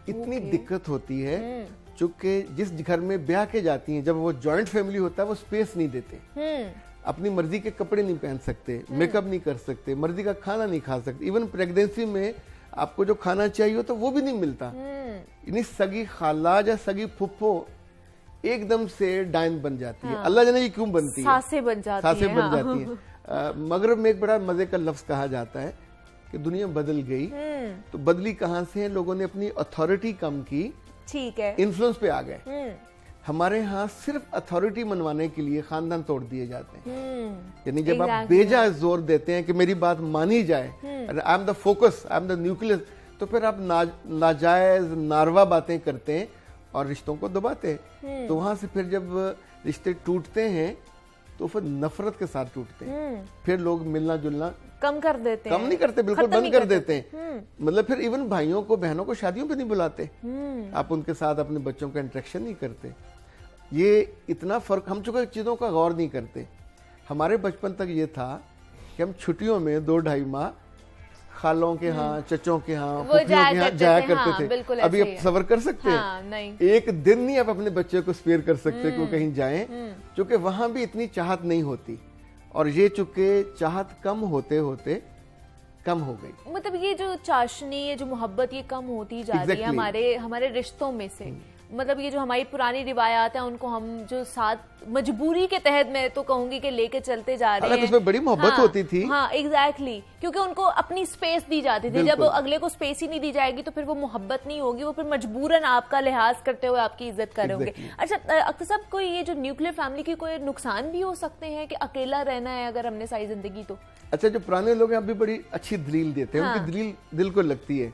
इतनी दिक्कत होती है, चूंकि जिस घर में ब्याह के जाती हैं, जब वो जॉइंट फैमिली होता है, वो स्पेस नहीं देते, अपनी मर्जी के कपड़े नहीं पहन सकते, मेकअप नहीं कर सकते, मर्जी का खाना नहीं खा सकते। इवन प्रेगनेंसी में आपको जो खाना चाहिए तो वो भी नहीं मिलता। यानी सगी खाला या सगी फुफ्फो एकदम से डाइन बन जाती है। अल्लाह जाने ये क्यों बनती है, सासें बन जाती है। मगरब में एक बड़ा मजे का लफ्ज कहा जाता है कि दुनिया बदल गई। तो बदली कहाँ से है, लोगों ने अपनी अथॉरिटी कम की, ठीक है, इन्फ्लुएंस पे आ गए। हमारे यहाँ सिर्फ अथॉरिटी मनवाने के लिए खानदान तोड़ दिए जाते हैं। यानी जब आप बेजा जोर देते हैं कि मेरी बात मानी जाए, I am the focus, I am the nucleus, तो फिर आप नाजायज नारवा बातें करते हैं और रिश्तों को दबाते हैं। तो वहां से फिर जब रिश्ते टूटते हैं तो फिर नफरत के साथ टूटते हैं। फिर लोग मिलना जुलना कम कर देते हैं, कम नहीं करते, बिल्कुल बंद कर देते हैं। मतलब फिर इवन भाइयों को, बहनों को शादियों पे नहीं बुलाते, आप उनके साथ अपने बच्चों का इंटरेक्शन नहीं करते। ये इतना फर्क, हम चूंकि चीजों का गौर नहीं करते। हमारे बचपन तक ये था कि हम छुट्टियों में 2-2.5 माह खालों के यहाँ, चचों के यहाँ, फूफियों के यहाँ जाया करते थे। अभी आप सबर कर सकते हैं? नहीं। एक दिन नहीं आप अपने बच्चे को स्पेयर कर सकते कि वो कहीं जाएं, क्योंकि वहां भी इतनी चाहत नहीं होती। और ये चूंकि चाहत कम होते होते कम हो गई। मतलब ये जो चाशनी, ये जो मोहब्बत, ये कम होती जा रही है हमारे रिश्तों में से। मतलब ये जो हमारी पुरानी रिवायात है, उनको हम जो साथ मजबूरी के तहत, मैं तो कहूंगी कि लेके चलते जा रहे हैं। उसमें बड़ी मोहब्बत होती थी। हाँ, एग्जैक्टली, क्योंकि उनको अपनी स्पेस दी जाती थी। जब अगले को स्पेस ही नहीं दी जाएगी तो फिर वो मोहब्बत नहीं होगी, वो फिर मजबूरन आपका लिहाज करते हुए आपकी इज्जत कर रहे होंगे। अच्छा अख्तर साहब, कोई ये जो न्यूक्लियर फैमिली की कोई नुकसान भी हो सकते हैं कि अकेला रहना है अगर हमने सारी जिंदगी तो? अच्छा, जो पुराने लोग हैं अभी बड़ी अच्छी दलील देते हैं। उनकी दलील दिल को लगती है।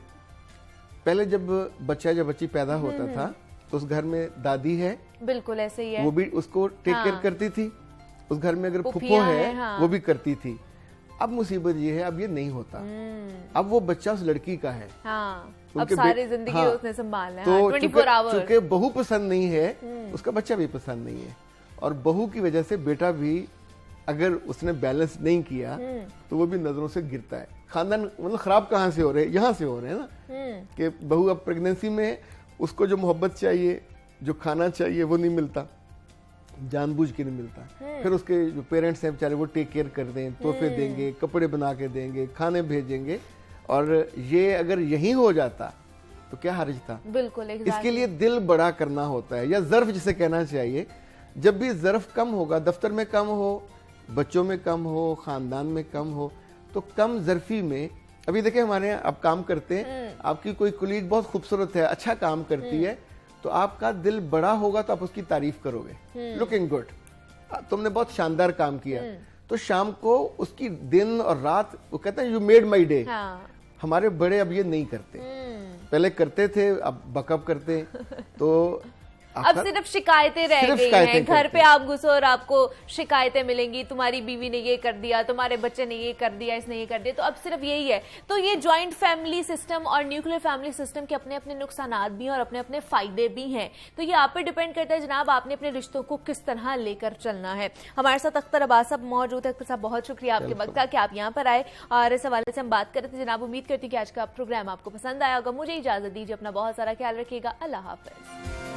पहले जब बच्चा या बच्ची पैदा होता था तो उस घर में दादी है, बिल्कुल ऐसे ही है, वो भी उसको टेक केयर करती थी। उस घर में अगर फुफ्फो है, वो भी करती थी। अब मुसीबत ये है, अब ये नहीं होता। अब वो बच्चा उस लड़की का है। अब सारी जिंदगी उसने संभालना है। तो 24 आवर। चूंकि बहू पसंद नहीं है, उसका बच्चा भी पसंद नहीं है। और बहू की वजह से बेटा भी अगर उसने बैलेंस नहीं किया तो वो भी नजरों से गिरता है। खानदान मतलब खराब कहाँ से हो रहे हैं? यहाँ से हो रहे हैं ना, कि बहू अब प्रेगनेंसी में उसको जो मोहब्बत चाहिए, जो खाना चाहिए, वो नहीं मिलता, जानबूझ के नहीं मिलता। फिर उसके जो पेरेंट्स हैं बेचारे, वो टेक केयर कर दें, तोहफे देंगे, कपड़े बना के देंगे, खाने भेजेंगे। और ये अगर यही हो जाता तो क्या हर्ज था? बिल्कुल, इसके लिए दिल बड़ा करना होता है, या ज़र्फ जिसे कहना चाहिए। जब भी ज़र्फ कम होगा, दफ्तर में कम हो, बच्चों में कम हो, खानदान में कम हो, तो कम ज़र्फी में, अभी देखिए हमारे यहाँ आप काम करते हैं, आपकी कोई कुलीग बहुत खूबसूरत है, अच्छा काम करती है, तो आपका दिल बड़ा होगा तो आप उसकी तारीफ करोगे, लुकिंग गुड, तुमने बहुत शानदार काम किया। तो शाम को उसकी दिन और रात, वो कहते हैं यू मेड माई डे। हमारे बड़े अब ये नहीं करते। पहले करते थे, अब बकअप करते तो अब सिर्फ शिकायतें रह सिर्फ गई शिकायतें हैं। घर करते पे आप घुसो और आपको शिकायतें मिलेंगी, तुम्हारी बीवी ने ये कर दिया, तुम्हारे बच्चे ने ये कर दिया, इसने ये कर दिया। तो अब सिर्फ यही है। तो ये जॉइंट फैमिली सिस्टम और न्यूक्लियर फैमिली सिस्टम के अपने अपने नुकसानात भी हैं और अपने अपने फायदे भी हैं। तो ये आप पे डिपेंड करता है जनाब, आपने अपने रिश्तों को किस तरह लेकर चलना है। हमारे साथ अख्तर अब्बास साहब मौजूद है। अख्तर साहब, बहुत शुक्रिया आपके वक्त का कि आप यहाँ पर आए और इस हवाले से हम बात कर रहे थे। जनाब, उम्मीद करती हूँ कि आज का प्रोग्राम आपको पसंद आया होगा। मुझे इजाजत दीजिए, अपना बहुत सारा ख्याल रखिएगा। अल्लाह हाफिज।